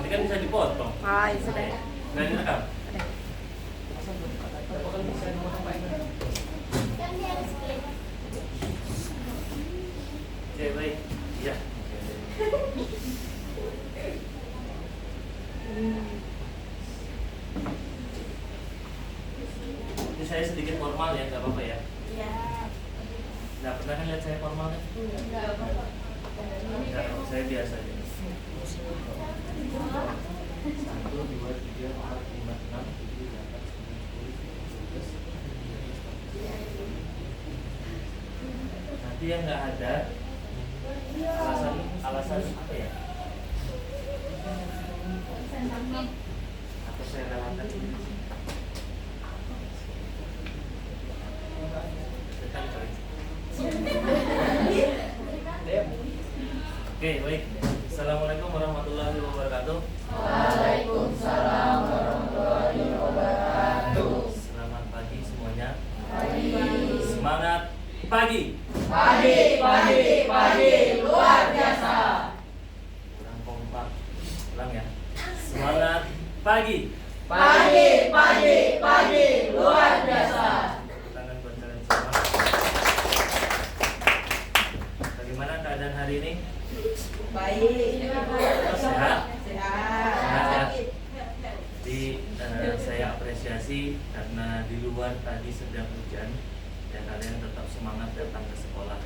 kan bisa dipotong. Ah, ya sudah. Nggak direkam. Ada. Oke, baik. Iya. Ini saya sedikit formal ya, nggak apa-apa ya. Iya. Nggak pernah kan lihat saya formal kan? Nggak, saya biasa aja. 1, 2, 3, 4, 5, 6, 7, 8, 9, 10, 11. Nanti yang nggak ada alasan apa ya? Atau saya lewatkan ini? Tekan kali. Oke, baik. Assalamualaikum warahmatullahi wabarakatuh. Waalaikumsalam warahmatullahi wabarakatuh. Selamat pagi semuanya. Pagi. Semangat pagi. Pagi, luar biasa. Kurang kompak. Ulang ya. Semangat pagi. Pagi, luar biasa. Tangan buat kalian semua. Bagaimana keadaan hari ini? Baik. Sehat? Sehat. Jadi saya apresiasi karena di luar tadi sedang hujan dan kalian tetap semangat datang ke sekolah.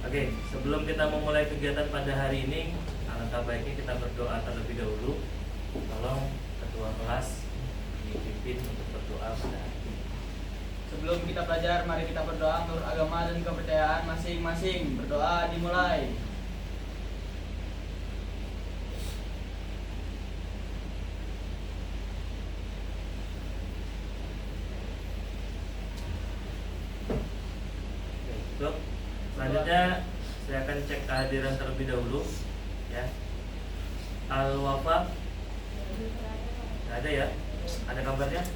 Oke, sebelum kita memulai kegiatan pada hari ini, alangkah baiknya kita berdoa terlebih dahulu. Tolong ketua kelas dipimpin untuk berdoa pada hari ini. Sebelum kita belajar, mari kita berdoa menurut agama dan kepercayaan masing-masing. Berdoa dimulai. Oke, selanjutnya saya akan cek kehadiran terlebih dahulu, ya. Al-Wafa, nggak ada ya? Ada kabarnya?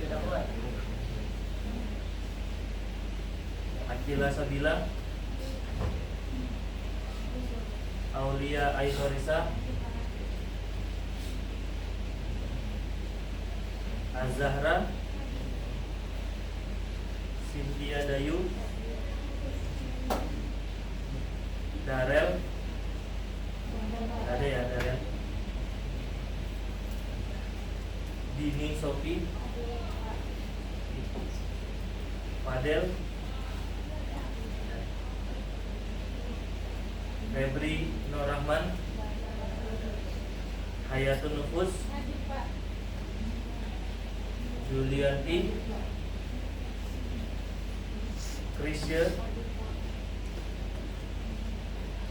Tidak buat. Akila Sabila, Aulia Ainorisa, Az-Zahra, Cynthia Dayu, Darel, ada ya Darel, Dini Sofi, Fadel, Febri Nur Rahman, Hayatun Nufus, Julianti, Krisya,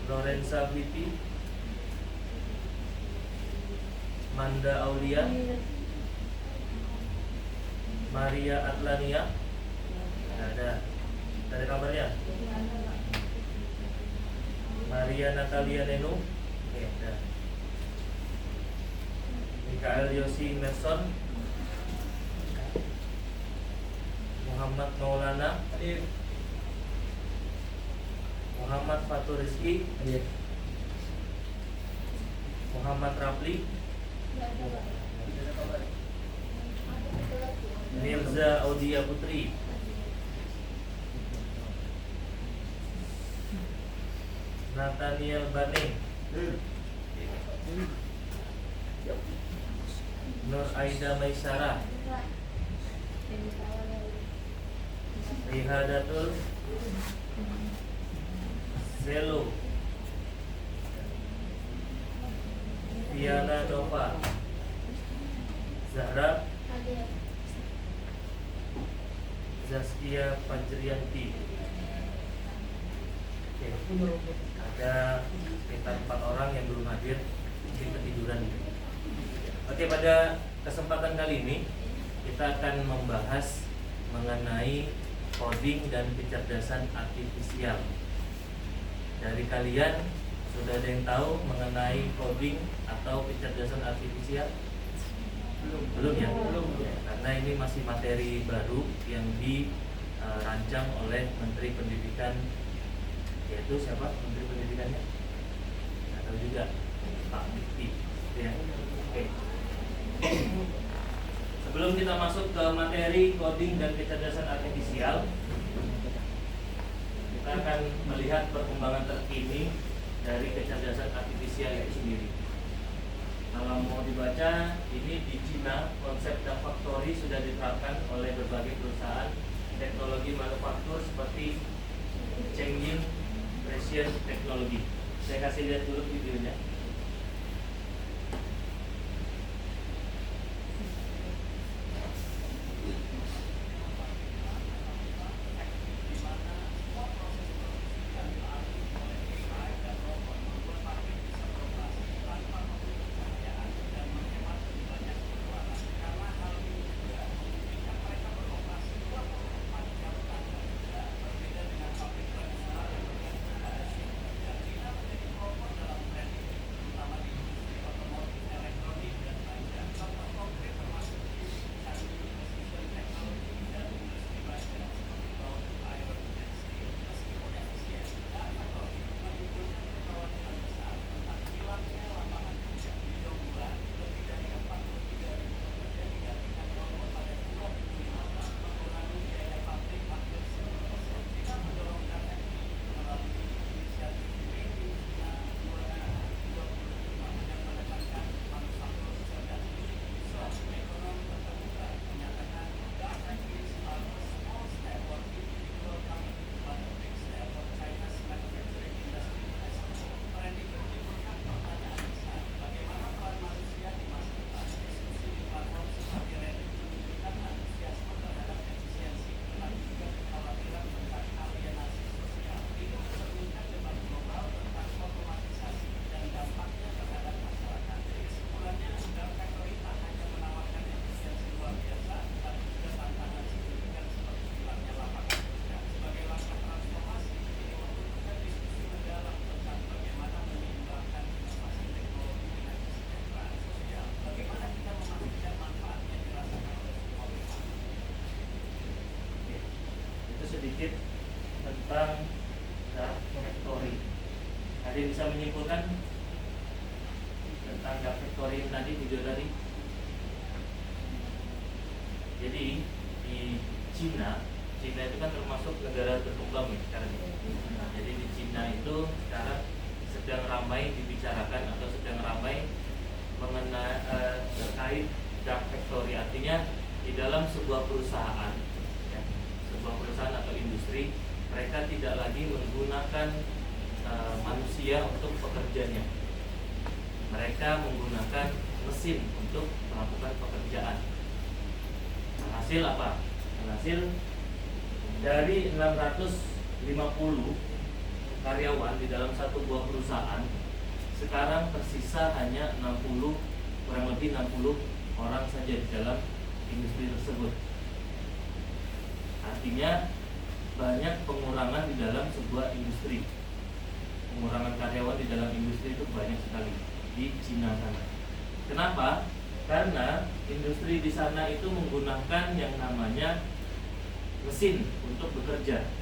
Lorenza Viti, Manda Aulia, Maria Atlania, ada kabarnya? Maria Natalia Nenu, oke, ada. Mikael Yosi Merson, Muhammad Maulana, Hadir. Muhammad Fatur Rizki, Hadir. Muhammad Rapli, Mirza Audia Putri, Nathaniel Bane, Nur Aida Maisara, Rihadatul Zelo, Diana Nova, Zahra, Zaskia Fajrianti. Oke, ada sekitar 4 orang yang belum hadir, mungkin ketiduran. Oke, pada kesempatan kali ini kita akan membahas mengenai coding dan kecerdasan artifisial. Dari kalian sudah ada yang tahu mengenai coding atau kecerdasan artifisial? Belum ya? Belum. Karena ini masih materi baru yang dirancang oleh Menteri Pendidikan, yaitu siapa Menteri Pendidikannya? Nggak tahu juga. Pak Dikti. Ya. Oke. Sebelum kita masuk ke materi coding dan kecerdasan artifisial, kita akan melihat perkembangan terkini dari kecerdasan artifisial itu sendiri. Kalau mau dibaca, ini di Cina konsep dark factory sudah diterapkan oleh berbagai perusahaan teknologi manufaktur seperti Chengyin Precision Technology. Saya kasih lihat dulu videonya. Sedikit tentang dark factory. Ada yang bisa menyimpulkan tentang dark factory tadi, video tadi? Jadi di Cina itu kan termasuk negara berkembang ya sekarang. Nah, jadi di Cina itu sekarang sedang ramai dibicarakan atau sedang ramai mengenai terkait dark factory. Artinya di dalam sebuah perusahaan atau industri, mereka tidak lagi menggunakan manusia untuk pekerjanya. Mereka menggunakan mesin untuk melakukan pekerjaan. Hasil apa? Hasil dari 650 karyawan di dalam satu buah perusahaan, sekarang tersisa hanya 60, kurang lebih 60 orang saja di dalam industri tersebut. Artinya banyak pengurangan di dalam sebuah industri. Pengurangan karyawan di dalam industri itu banyak sekali di Cina sana. Kenapa? Karena industri di sana itu menggunakan yang namanya mesin untuk bekerja.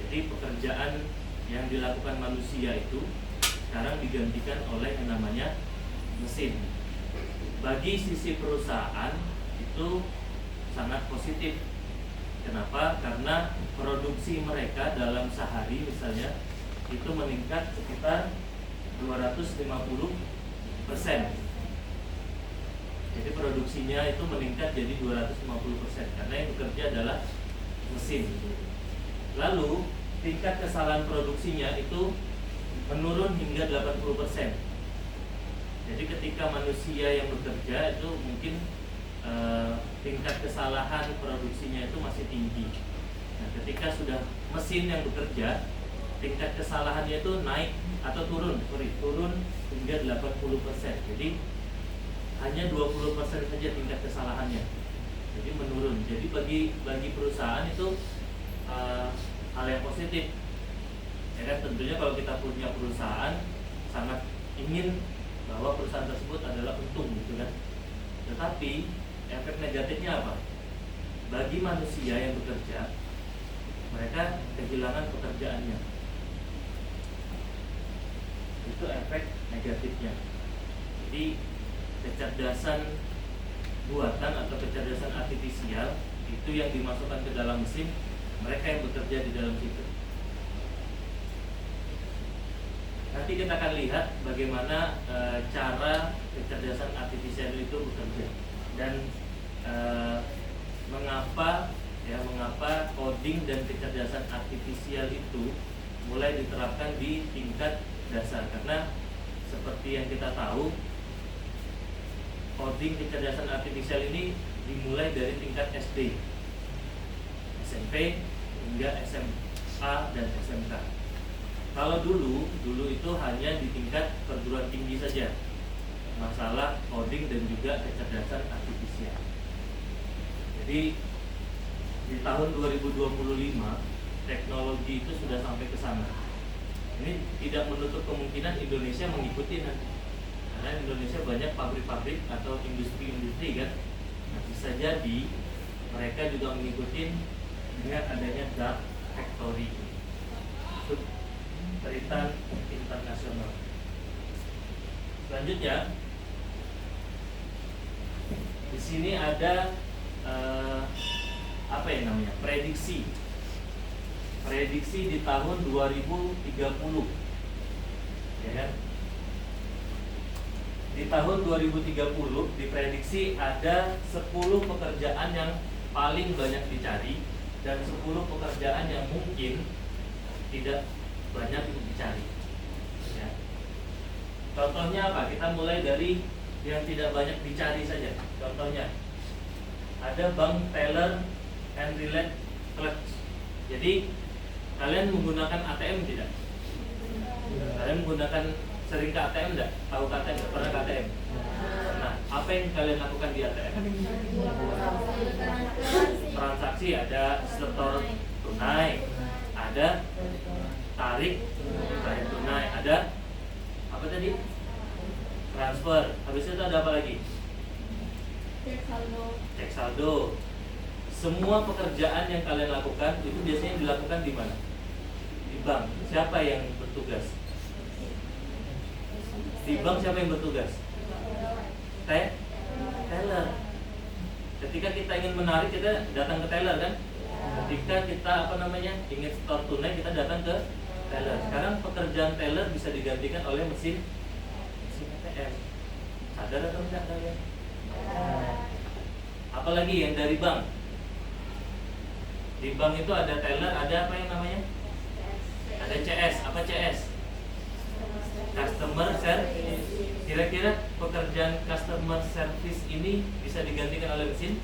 Jadi pekerjaan yang dilakukan manusia itu sekarang digantikan oleh yang namanya mesin. Bagi sisi perusahaan itu sangat positif. Kenapa? Karena produksi mereka dalam sehari misalnya itu meningkat sekitar 250%. Jadi produksinya itu meningkat jadi 250% karena yang bekerja adalah mesin. Lalu tingkat kesalahan produksinya itu menurun hingga 80%. Jadi ketika manusia yang bekerja itu mungkin tingkat kesalahan produksinya itu masih tinggi. Nah, ketika sudah mesin yang bekerja, tingkat kesalahannya itu naik atau turun hingga 80%. Jadi hanya 20% saja tingkat kesalahannya. Jadi menurun. Jadi bagi perusahaan itu hal yang positif. Ya kan, tentunya kalau kita punya perusahaan sangat ingin bahwa perusahaan tersebut adalah untung gitu kan. Tetapi efek negatifnya apa? Bagi manusia yang bekerja, mereka kehilangan pekerjaannya. Itu efek negatif. negatifnya. Jadi kecerdasan buatan atau kecerdasan artifisial itu yang dimasukkan ke dalam mesin, mereka yang bekerja di dalam situ. Nanti kita akan lihat bagaimana cara kecerdasan artifisial itu bekerja dan mengapa coding dan kecerdasan artifisial itu mulai diterapkan di tingkat dasar. Karena seperti yang kita tahu, coding kecerdasan artifisial ini dimulai dari tingkat SD, SMP hingga SMA dan SMK. Kalau dulu itu hanya di tingkat perguruan tinggi saja, masalah coding dan juga kecerdasan artifisial. Jadi di tahun 2025 teknologi itu sudah sampai ke sana. Ini tidak menutup kemungkinan Indonesia mengikuti nanti, karena Indonesia banyak pabrik-pabrik atau industri-industri kan. Nah, bisa jadi mereka juga mengikuti dengan adanya dark factory, Tritan Internasional. Selanjutnya di sini ada apa yang namanya prediksi di tahun 2030, ya kan? Di tahun 2030 diprediksi ada 10 pekerjaan yang paling banyak dicari dan 10 pekerjaan yang mungkin tidak banyak dicari, ya. Contohnya apa? Kita mulai dari yang tidak banyak dicari saja. Contohnya ada bank teller and relay clerk. Jadi kalian menggunakan ATM tidak? Kalian menggunakan sering ke ATM tidak? Tahu ke ATM? Pernah ke ATM? Nah, apa yang kalian lakukan di ATM? Transaksi, ada setor tunai, ada tarik tunai, ada apa tadi? Transfer. Habis itu ada apa lagi? Cek saldo. Semua pekerjaan yang kalian lakukan itu biasanya dilakukan di mana? Di bank. Siapa yang bertugas? Di bank siapa yang bertugas? Teller. Ketika kita ingin menarik, kita datang ke teller kan? Ketika kita ingin store tunai, kita datang ke teller. Sekarang pekerjaan teller bisa digantikan oleh mesin ATM. Sadar atau tidak kalian? Apalagi yang dari bank? Di bank itu ada teller, ada apa yang namanya? Ada CS. Apa CS? Customer service. Kira-kira pekerjaan customer service ini bisa digantikan oleh mesin?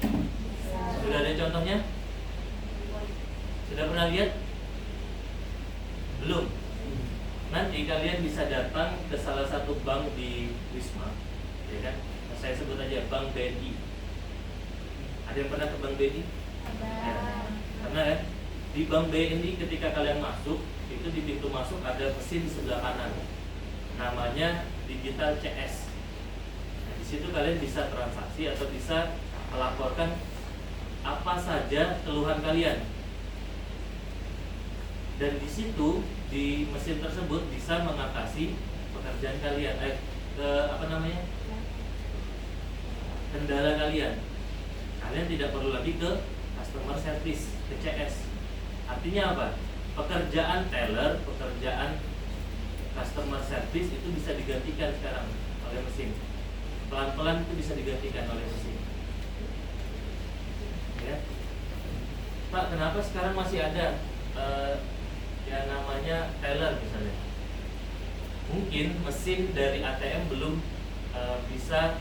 Sudah ada contohnya? Sudah pernah lihat? Belum? Nanti kalian bisa datang ke salah satu bank di Wisma, ya kan? Saya sebut aja Bank BNI. Ada yang pernah ke Bank BNI? Ya. Karena ya, di Bank BNI ketika kalian masuk, itu di pintu masuk ada mesin sebelah kanan, namanya digital CS. Nah, di situ kalian bisa transaksi atau bisa melaporkan apa saja keluhan kalian. Dan di situ di mesin tersebut bisa mengatasi pekerjaan kalian, kendala kalian. Kalian tidak perlu lagi ke customer service, ke CS. Artinya apa? Pekerjaan teller, pekerjaan customer service itu bisa digantikan sekarang oleh mesin. Pelan-pelan itu bisa digantikan oleh mesin. Ya. Pak, kenapa sekarang masih ada yang namanya teller misalnya? Mungkin mesin dari ATM belum bisa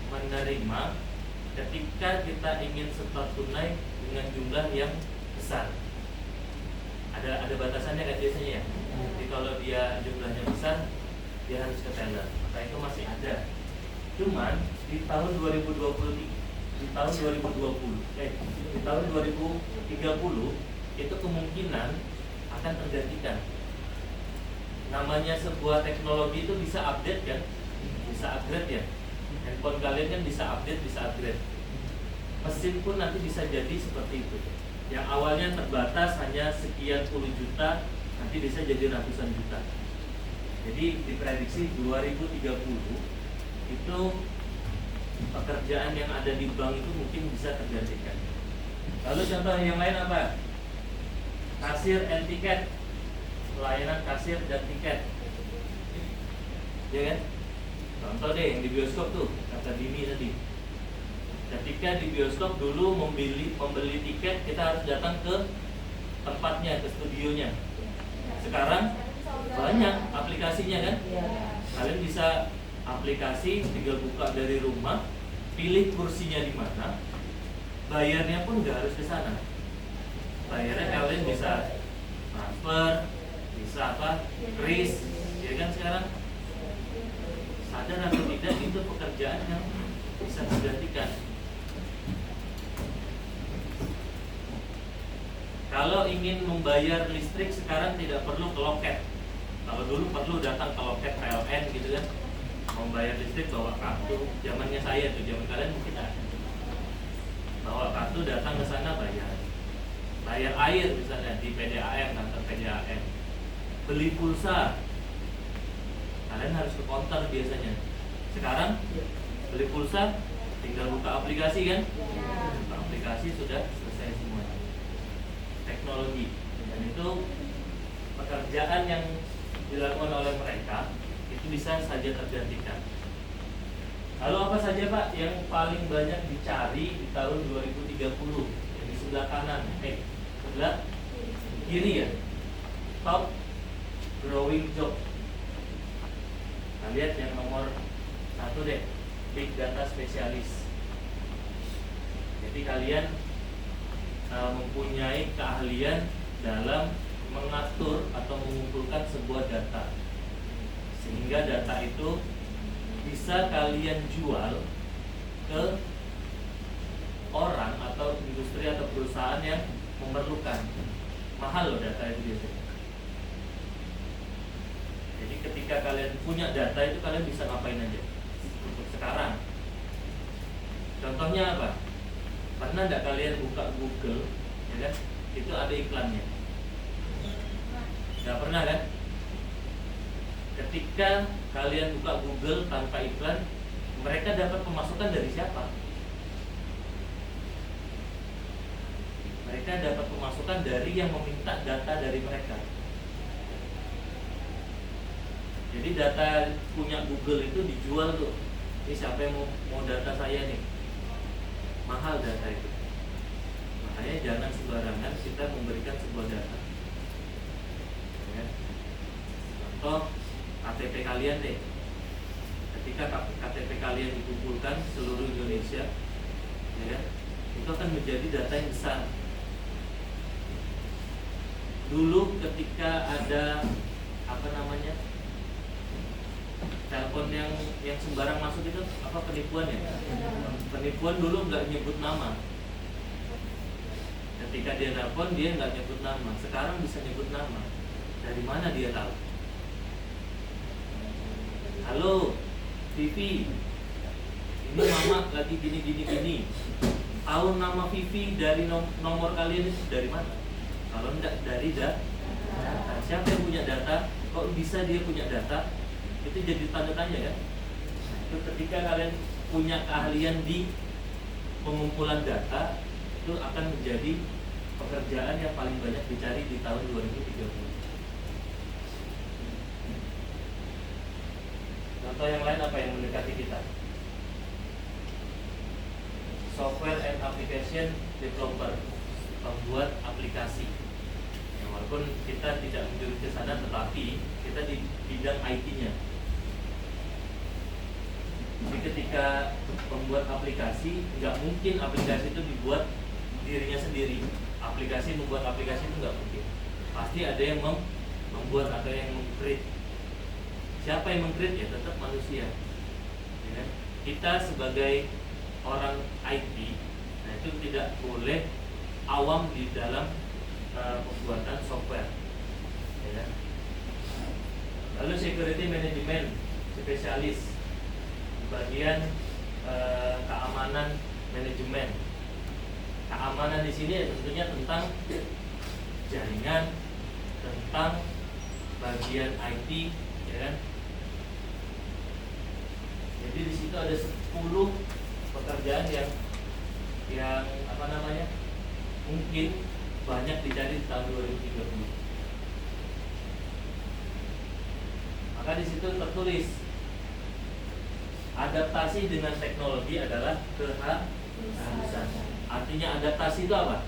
menerima ketika kita ingin setor tunai dengan jumlah yang besar. Ada batasannya kan biasanya ya. Jadi kalau dia jumlahnya besar, dia harus ke teller. Maka itu masih ada. Cuman di tahun 2030 itu kemungkinan akan tergantikan. Namanya sebuah teknologi itu bisa update kan? Bisa upgrade ya. Handphone kalian kan bisa update, bisa upgrade. Mesin pun nanti bisa jadi seperti itu. Yang awalnya terbatas hanya sekian puluh juta, nanti bisa jadi ratusan juta. Jadi diprediksi 2030 itu pekerjaan yang ada di bank itu mungkin bisa tergantikan. Lalu contoh yang lain apa? Kasir and tiket, pelayanan kasir dan tiket, ya kan? Contoh deh yang di bioskop tuh, kata Dini tadi. Ketika di bioskop dulu membeli tiket kita harus datang ke tempatnya, ke studionya. Sekarang banyak aplikasinya kan? Kalian bisa aplikasi, tinggal buka dari rumah, pilih kursinya di mana, bayarnya pun nggak harus ke sana. Bayarnya kalian bisa transfer, bisa kris, ya kan sekarang. Sadar atau tidak itu pekerjaan yang bisa digantikan. Kalau ingin membayar listrik sekarang tidak perlu ke loket. Kalau dulu perlu datang ke loket PLN gitu kan, membayar listrik bawa kartu. Zamannya saya tuh, zaman kalian mungkin ada. Bawa kartu datang ke sana bayar. Bayar air misalnya di PDAM, kantor PDAM. Beli pulsa, kalian harus ke konter biasanya. Sekarang beli pulsa tinggal buka aplikasi kan? Buka aplikasi sudah selesai semua. Teknologi, dan itu pekerjaan yang dilakukan oleh mereka itu bisa saja tergantikan. Lalu apa saja Pak yang paling banyak dicari di tahun 2030? Yang di sebelah kanan, sebelah kiri ya, top growing job. Nah, lihat yang nomor 1 deh, big data spesialis. Jadi kalian mempunyai keahlian dalam mengatur atau mengumpulkan sebuah data, sehingga data itu bisa kalian jual ke orang atau industri atau perusahaan yang memerlukan. Mahal loh data itu biasanya. Jadi ketika kalian punya data itu kalian bisa ngapain aja untuk sekarang. Contohnya apa? Pernah nggak kalian buka Google, ya kan? Itu ada iklannya. Nggak pernah kan? Ketika kalian buka Google tanpa iklan, mereka dapat pemasukan dari siapa? Mereka dapat pemasukan dari yang meminta data dari mereka. Jadi data punya Google itu dijual tuh. Ini siapa yang mau data saya nih? Mahal data itu. Makanya jangan sembarangan kita memberikan sebuah data. Ya. Contoh KTP kalian deh. Ketika KTP kalian dikumpulkan seluruh Indonesia, ya, itu akan menjadi data yang besar. Dulu ketika ada telepon yang sembarang masuk itu penipuan ya. Penipuan dulu nggak nyebut nama. Ketika dia telepon dia nggak nyebut nama. Sekarang bisa nyebut nama. Dari mana dia tahu? Halo, Vivi. Ini mama lagi gini. Tahu nama Vivi dari nomor kalian itu dari mana? Kalau enggak dari data. Siapa yang punya data? Kok bisa dia punya data? Itu jadi tanda tanya kan? Itu ketika kalian punya keahlian di pengumpulan data, itu akan menjadi pekerjaan yang paling banyak dicari di tahun 2030. Contoh yang lain apa yang mendekati kita? Software and application developer, pembuat aplikasi. Ya, walaupun kita tidak menjurus ke sana, tetapi kita di bidang IT-nya. Jadi ketika membuat aplikasi, nggak mungkin aplikasi itu dibuat dirinya sendiri. Membuat aplikasi itu nggak mungkin. Pasti ada yang membuat atau yang meng-create. Siapa yang meng-create? Ya tetap manusia. Ya. Kita sebagai orang IT, nah itu tidak boleh awam di dalam pembuatan software. Ya. Lalu security management spesialis, bagian keamanan manajemen. Keamanan di sini tentunya tentang jaringan, tentang bagian IT, ya kan? Jadi di situ ada 10 pekerjaan yang apa namanya, mungkin banyak dicari di tahun 2030. Maka di situ tertulis adaptasi dengan teknologi adalah keharusan. Artinya adaptasi itu apa?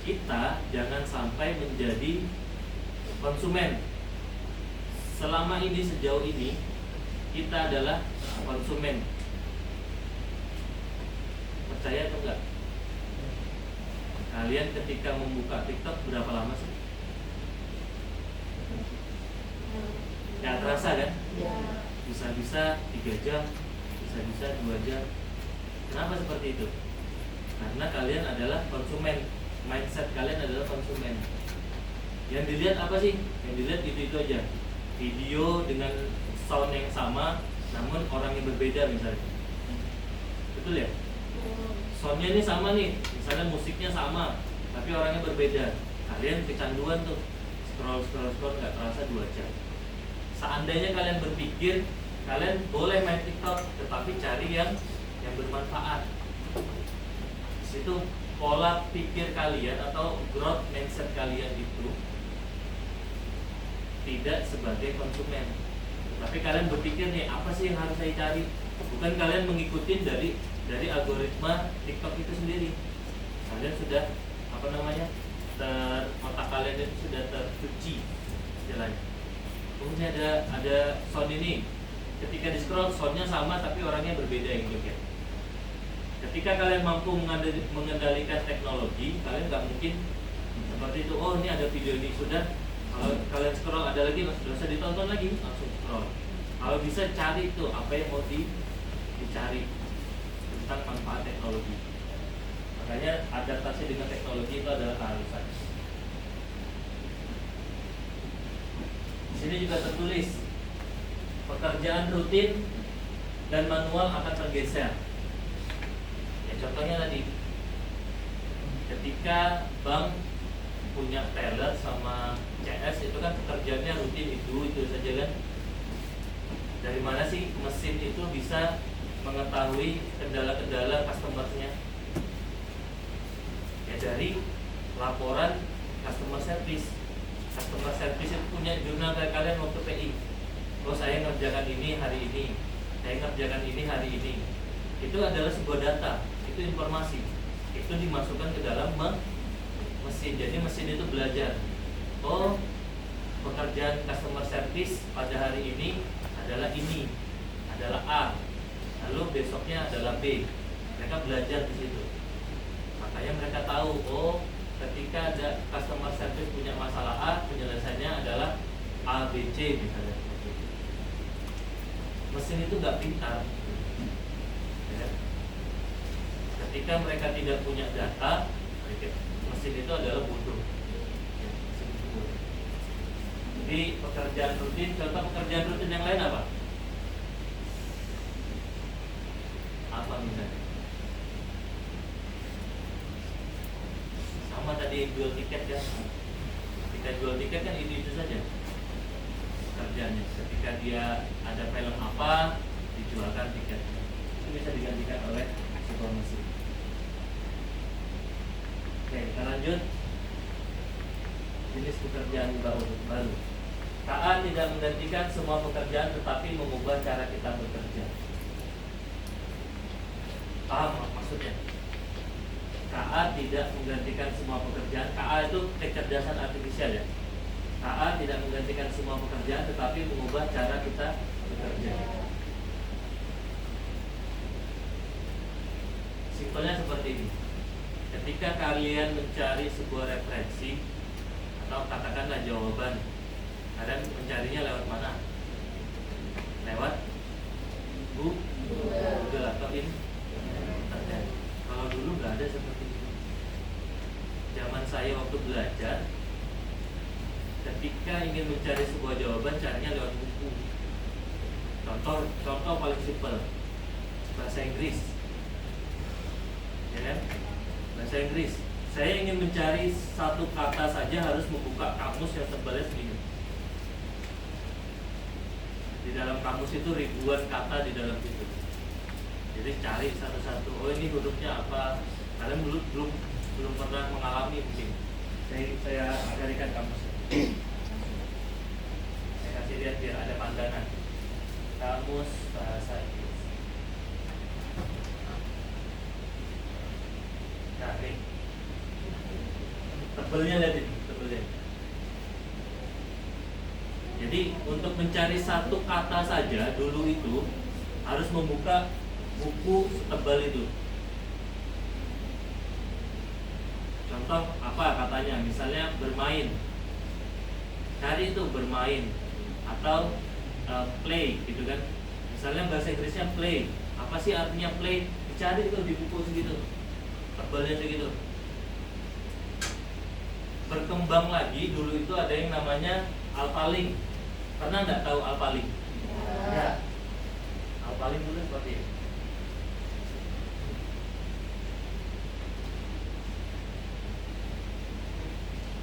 Kita jangan sampai menjadi konsumen. Selama ini, sejauh ini kita adalah konsumen. Percaya atau enggak? Kalian ketika membuka TikTok berapa lama sih? Gak terasa kan? Bisa-bisa 3 jam, bisa-bisa 2 jam. Kenapa seperti itu? Karena kalian adalah konsumen. Mindset kalian adalah konsumen. Yang dilihat apa sih? Yang dilihat itu aja. Video dengan sound yang sama, namun orang yang berbeda misalnya. Betul ya? Soundnya ini sama nih, misalnya musiknya sama, tapi orangnya berbeda. Kalian kecanduan tuh, scroll nggak terasa 2 jam. Seandainya kalian berpikir kalian boleh main TikTok, tetapi cari yang bermanfaat. Di situ pola pikir kalian atau growth mindset kalian itu tidak sebagai konsumen, tapi kalian berpikir nih, apa sih yang harus saya cari? Bukan kalian mengikuti dari algoritma TikTok itu sendiri. Kalian sudah apa namanya, otak kalian itu sudah tercuci istilahnya. Kemudian ada sound ini, ketika di scroll soundnya sama tapi orangnya berbeda yang joget. Ketika kalian mampu mengendalikan teknologi, kalian nggak mungkin seperti itu. Oh, ini ada video ini, sudah. Kalau kalian scroll ada lagi, nggak usah ditonton lagi, langsung scroll. Kalau bisa cari itu apa yang mau dicari tentang manfaat teknologi. Makanya adaptasi dengan teknologi itu adalah keharusan. Di sini juga tertulis pekerjaan rutin dan manual akan tergeser. Ya, contohnya tadi, ketika bank punya teller sama CS, itu kan pekerjaannya rutin itu saja kan. Dari mana sih mesin itu bisa mengetahui kendala-kendala customer-nya? Ya dari laporan customer service. Customer service itu punya jurnal kayak kalian waktu PI. Oh, saya ngerjakan ini hari ini, saya ngerjakan ini hari ini. Itu adalah sebuah data, itu informasi. Itu dimasukkan ke dalam mesin. Jadi mesin itu belajar. Oh, pekerjaan customer service pada hari ini adalah A. Lalu besoknya adalah B. Mereka belajar di situ. Makanya mereka tahu, oh, ketika ada customer service punya masalah A, penyelesaiannya adalah A, B, C misalnya. Mesin itu nggak pintar. Ya. Ketika mereka tidak punya data, mesin itu adalah bodoh. Ya, mesin itu bodoh. Jadi pekerjaan rutin, contoh pekerjaan rutin yang lain apa? Apa misalnya? Sama tadi jual tiket kan. Ketika jual tiket kan itu saja kerjanya. Ketika dia ada film apa, dijualkan tiketnya. Itu bisa digantikan oleh sebuah mesin. Oke, kita lanjut. Jenis pekerjaan baru. KA tidak menggantikan semua pekerjaan, tetapi mengubah cara kita bekerja. Paham maksudnya? KA tidak menggantikan semua pekerjaan. KA itu kecerdasan artifisial ya. KA tidak menggantikan semua pekerjaan, tetapi mengubah cara kita bekerja. Simpelnya seperti ini. Ketika kalian mencari sebuah referensi atau katakanlah jawaban, kalian mencarinya lewat mana? Lewat Google atau internet. Kalau dulu nggak ada seperti itu. Zaman saya waktu belajar, ketika ingin mencari sebuah jawaban, carinya lewat buku. Contoh paling simpel, bahasa Inggris, ya kan? Bahasa Inggris. Saya ingin mencari satu kata saja harus membuka kamus yang tebalnya segini. Di dalam kamus itu ribuan kata di dalam itu. Jadi cari satu-satu. Oh ini hurufnya apa? Kalian belum pernah mengalami mungkin. Saya carikan kamus. Saya kasih lihat biar ada pandangan. Kamus bahasa Inggris. Nah ini tebelnya, lihat ini tebelnya. Jadi untuk mencari satu kata saja dulu itu harus membuka buku setebal itu. Contoh apa katanya? Misalnya bermain. Cari itu bermain atau play gitu kan. Misalnya bahasa Inggrisnya play. Apa sih artinya play? Dicari itu di buku segitu. Tebalnya segitu. Berkembang lagi dulu itu ada yang namanya alphalink. Pernah nggak tahu alphalink? Ya. Alphalink dulu seperti ini.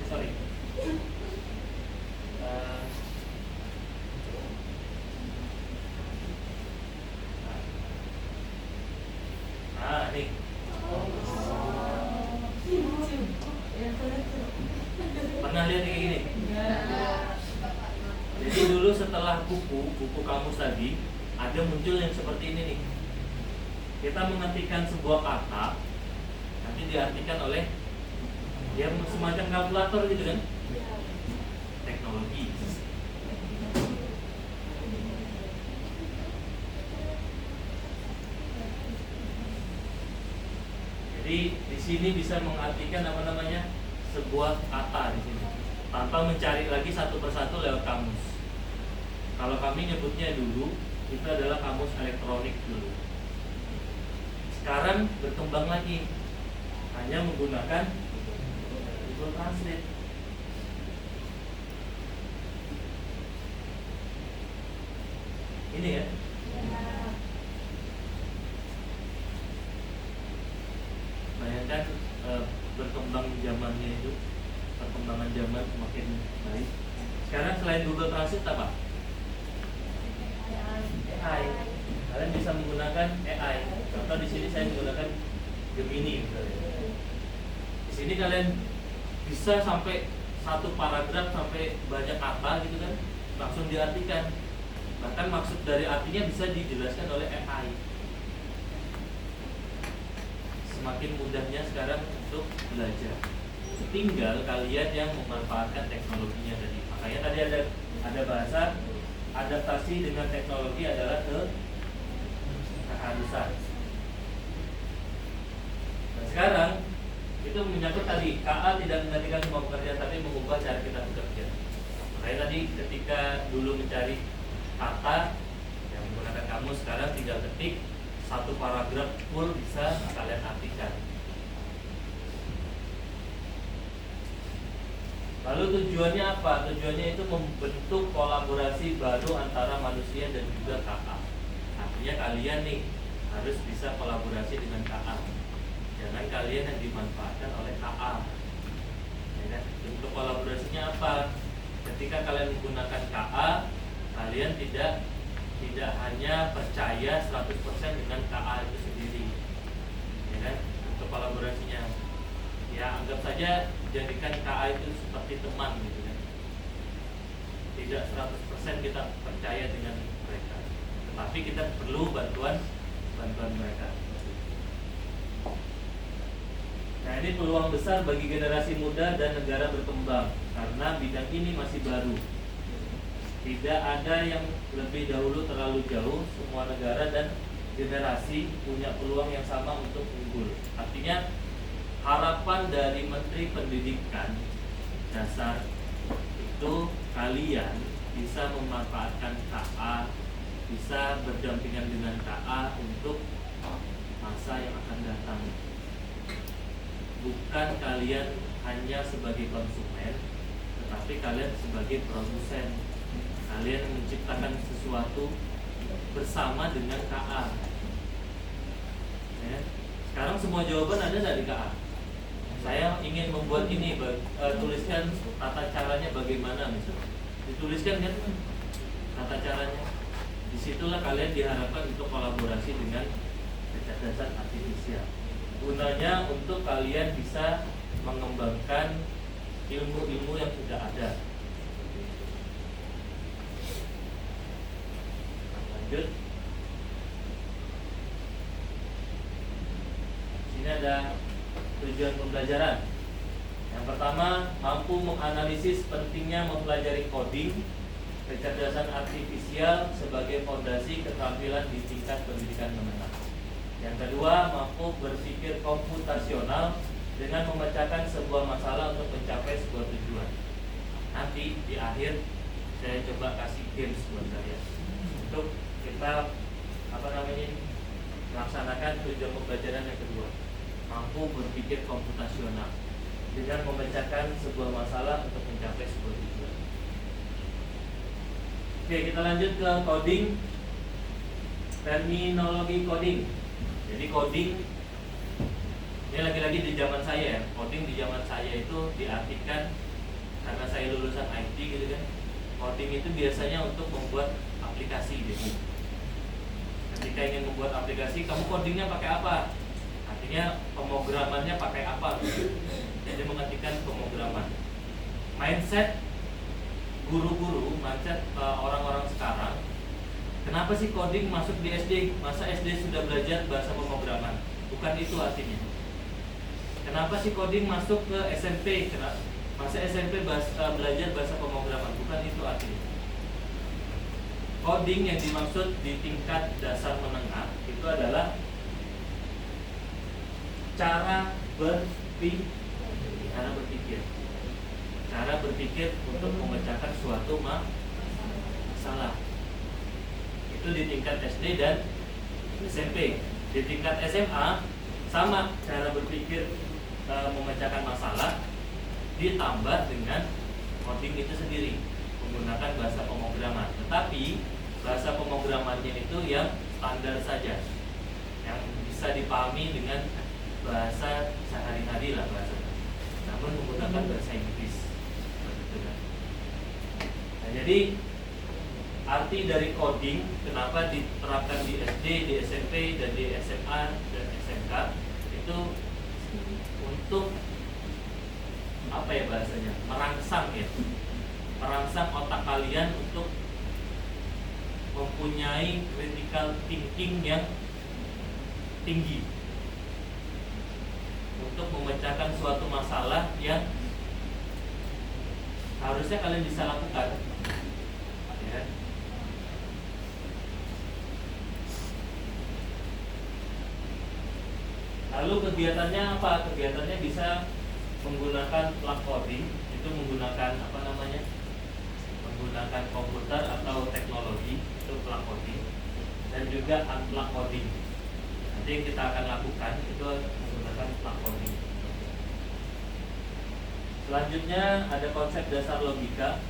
Sorry. Nih. Pernah lihat kayak gini? Jadi dulu setelah buku kamus tadi ada muncul yang seperti ini nih. Kita mengartikan sebuah kata, nanti diartikan oleh dia semacam kalkulator gitu kan? Teknologi. Jadi di sini bisa mengartikan apa namanya sebuah kata di sini, tanpa mencari lagi satu persatu lewat kamus. Kalau kami nyebutnya dulu itu adalah kamus elektronik dulu. Sekarang berkembang lagi, hanya menggunakan Google Translate. Ini ya. Bayangkan berkembang zamannya itu, perkembangan zaman semakin baik. Sekarang selain Google Translate apa? AI. Kalian bisa menggunakan AI. Contoh di sini saya menggunakan Gemini misalnya. Di sini kalian bisa sampai satu paragraf sampai banyak kata gitu kan, langsung diartikan. Bahkan maksud dari artinya bisa dijelaskan oleh AI. Semakin mudahnya sekarang untuk belajar. Tinggal kalian yang memanfaatkan teknologinya tadi. Makanya tadi ada bahasa adaptasi dengan teknologi adalah keharusan. Nah, sekarang itu menyangkut tadi KA tidak menggantikan semua pekerjaan tapi mengubah cara kita bekerja. Makanya tadi ketika dulu mencari kata yang menggunakan kamus, sekarang tinggal ketik satu paragraf full bisa kalian artikan. Lalu tujuannya apa? Tujuannya itu membentuk kolaborasi baru antara manusia dan juga KA. Artinya kalian nih harus bisa kolaborasi dengan KA. Jangan kalian yang dimanfaatkan oleh KA. Ya kan? Untuk kolaborasinya apa? Ketika kalian menggunakan KA, kalian tidak hanya percaya 100% dengan KA itu sendiri. Ya kan? Untuk kolaborasinya, ya anggap saja jadikan KA itu seperti teman gitu kan. Tidak 100% kita percaya dengan mereka, tetapi kita perlu bantuan mereka. Nah, ini peluang besar bagi generasi muda dan negara berkembang karena bidang ini masih baru. Tidak ada yang lebih dahulu terlalu jauh. Semua negara dan generasi punya peluang yang sama untuk unggul. Artinya harapan dari Menteri Pendidikan Dasar itu kalian bisa memanfaatkan KA, bisa berdampingan dengan KA untuk masa yang akan datang. Bukan kalian hanya sebagai konsumen, tetapi kalian sebagai produsen. Kalian menciptakan sesuatu bersama dengan KA. Ya. Sekarang semua jawaban ada nggak di KA? Saya ingin membuat ini, tuliskan tata caranya bagaimana misalnya. Dituliskan kan tata caranya. disitulah kalian diharapkan untuk kolaborasi dengan kecerdasan artifisial. Gunanya untuk kalian bisa mengembangkan ilmu-ilmu yang sudah ada. Lanjut. Sini ada tujuan pembelajaran. Yang pertama, mampu menganalisis pentingnya mempelajari coding, kecerdasan artifisial sebagai fondasi keterampilan di tingkat pendidikan menengah. Yang kedua, mampu berpikir komputasional dengan memecahkan sebuah masalah untuk mencapai sebuah tujuan. Nanti di akhir saya coba kasih games buat kalian untuk kita melaksanakan tujuan pembelajaran yang kedua. Mampu berpikir komputasional dengan memecahkan sebuah masalah untuk mencapai sebuah tujuan. Oke, kita lanjut ke coding. Terminologi coding. Jadi coding ini lagi-lagi di zaman saya ya. Coding di zaman saya itu diartikan, karena saya lulusan IT gitu kan. Coding itu biasanya untuk membuat aplikasi gitu. Ketika ingin membuat aplikasi, kamu codingnya pakai apa? Artinya pemrogramannya pakai apa? Jadi mengartikan pemrograman. Mindset guru-guru, mindset orang-orang sekarang, kenapa sih coding masuk di SD? Masa SD sudah belajar bahasa pemrograman? Bukan itu artinya. Kenapa sih coding masuk ke SMP? Masa SMP belajar bahasa pemrograman? Bukan itu artinya. Coding yang dimaksud di tingkat dasar menengah itu adalah cara berpikir untuk memecahkan suatu masalah. Itu di tingkat SD dan SMP. Di tingkat SMA sama cara berpikir memecahkan masalah ditambah dengan coding itu sendiri menggunakan bahasa pemrograman. Tetapi bahasa pemrogramannya itu yang standar saja, yang bisa dipahami dengan bahasa sehari-hari lah bahasa. Namun menggunakan bahasa Inggris. Nah, jadi arti dari coding kenapa diterapkan di SD, di SMP, dan di SMA dan SMK itu untuk apa ya bahasanya? Merangsang otak kalian untuk mempunyai critical thinking yang tinggi, untuk memecahkan suatu masalah yang harusnya kalian bisa lakukan, ya. Lalu kegiatannya apa? Kegiatannya bisa menggunakan plug coding, itu menggunakan menggunakan komputer atau teknologi, itu plug coding, dan juga unplug coding. Nanti yang kita akan lakukan itu menggunakan plug coding. Selanjutnya ada konsep dasar logika.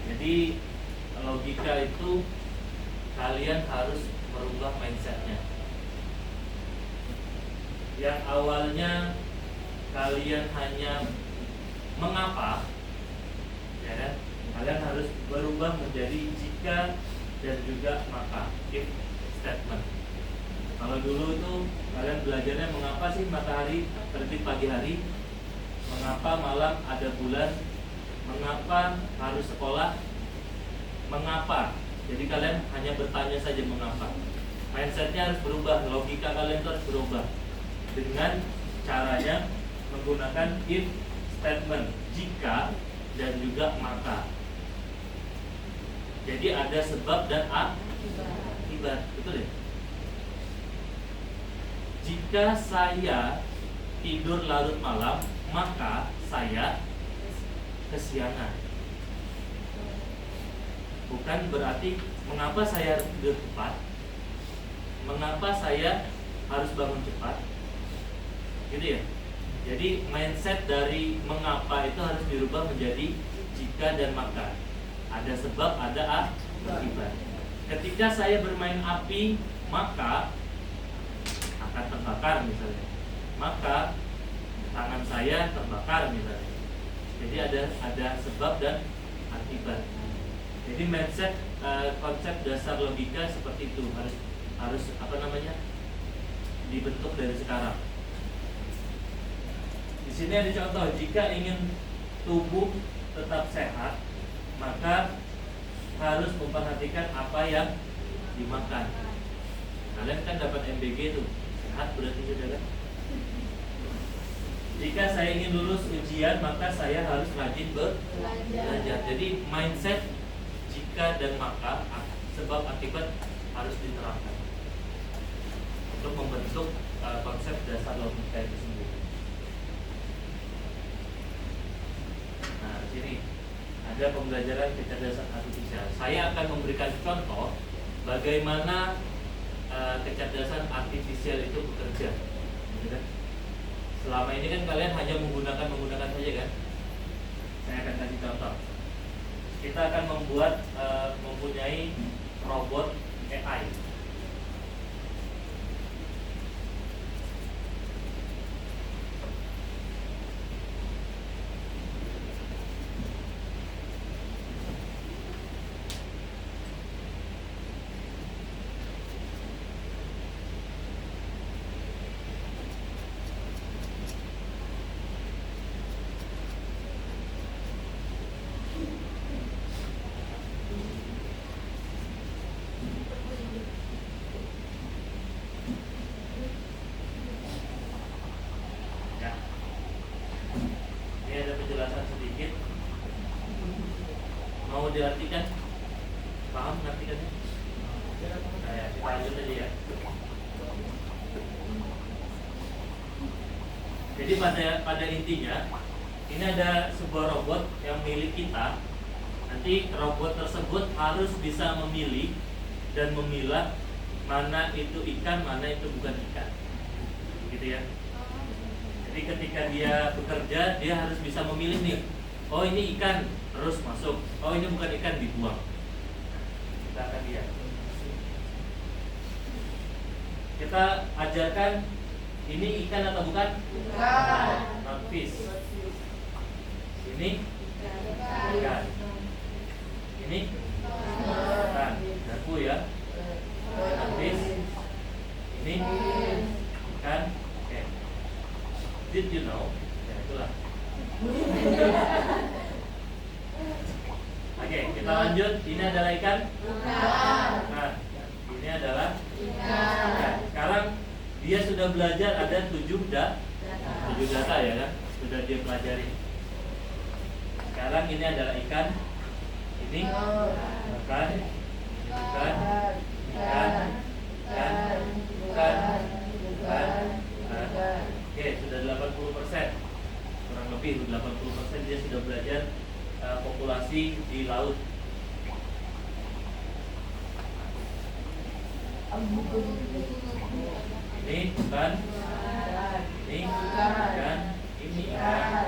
Jadi logika itu kalian harus merubah mindsetnya. Yang awalnya kalian hanya mengapa, ya kan? Kalian harus berubah menjadi jika dan juga maka, if statement. Kalau dulu itu kalian belajarnya mengapa sih matahari terbit pagi hari, mengapa malam ada bulan, mengapa harus sekolah, mengapa. Jadi kalian hanya bertanya saja mengapa. Mindsetnya harus berubah, logika kalian itu harus berubah dengan caranya menggunakan if statement, jika dan juga maka. Jadi ada sebab dan akibat, betul ya? Jika saya tidur larut malam, maka saya kesiangan. Bukan berarti mengapa saya harus tidur cepat, mengapa saya harus bangun cepat, gitu ya. Jadi mindset dari mengapa itu harus dirubah menjadi jika dan maka. Ada sebab, ada akibat. Ketika saya bermain api, maka akan terbakar misalnya. Maka tangan saya terbakar misalnya. Jadi ada sebab dan akibat. Jadi mindset, konsep dasar logika seperti itu harus dibentuk dari sekarang. Di sini ada contoh, jika ingin tubuh tetap sehat, maka harus memperhatikan apa yang dimakan. Kalian kan dapat MBG tuh, sehat berarti sudah kan? Jika saya ingin lulus ujian, maka saya harus rajin belajar. Jadi mindset jika dan maka, sebab akibat harus diterapkan untuk membentuk konsep dasar logika itu sendiri. Nah, di sini ada pembelajaran kecerdasan artifisial. Saya akan memberikan contoh bagaimana kecerdasan artifisial itu bekerja. Gitu kan? Selama ini kan kalian hanya menggunakan saja kan? Saya akan kasih contoh. Kita akan mempunyai robot AI. Mau diartikan? Paham artikannya? Nah, ya, kita lanjut aja ya. Jadi pada intinya ini ada sebuah robot yang milik kita. Nanti robot tersebut harus bisa memilih dan memilah mana itu ikan, mana itu bukan ikan. Gitu ya. Jadi ketika dia bekerja, dia harus bisa memilih nih. Oh, ini ikan, terus masuk. Oh, ini bukan ikan, dibuang. Kita akan lihat. Kita ajarkan ini ikan atau bukan? Bukan. Not fish. Ini ikan. Ini bukan. Daku ya. Not fish. Ini ikan. Oke. Did you know? Ya, itulah. Oke, kita lanjut. Ini adalah ikan. Nah, ini adalah ikan. Sekarang dia sudah belajar ada 7 data ya kan? Sudah dia pelajari. Sekarang ini adalah ikan. Ini bukan. Bukan. Oke, sudah 80%. Kurang lebih 80% dia sudah belajar populasi di laut. Ini bukan. Ini bukan. Ini ikan.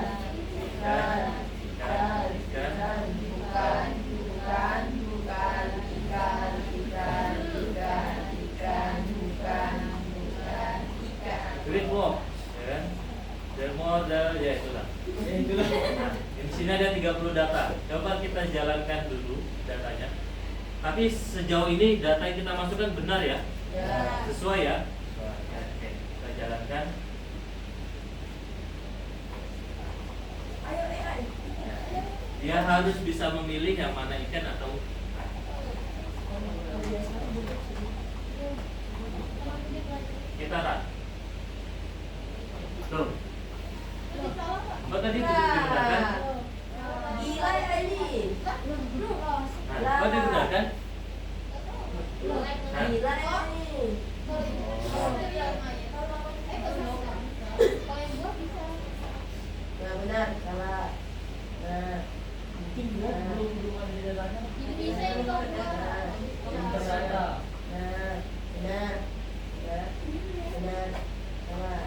Great work, ya kan? Ya itulah. Nah, di sini ada 30 data. Coba kita jalankan dulu datanya. Tapi sejauh ini data yang kita masukkan benar ya? Sesuai ya? Oke, kita jalankan. Dia harus bisa memilih yang mana ikan atau kita rat. Tuh. Mbak tadi digunakan. Gila ya ini. Nah, Mbak digunakan. Nah, Gila ya ini. Nah, benar, salah. Nah, Belum ada di datanya. Nah, benar. Ya, benar. Salah.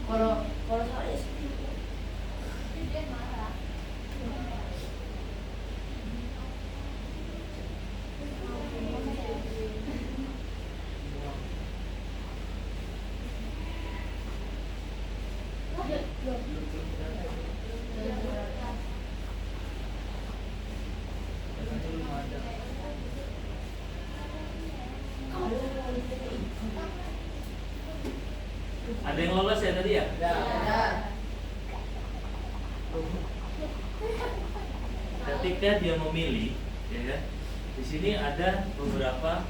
Kalau salahnya seperti itu. ketika dia memilih, ya kan? Di sini ada beberapa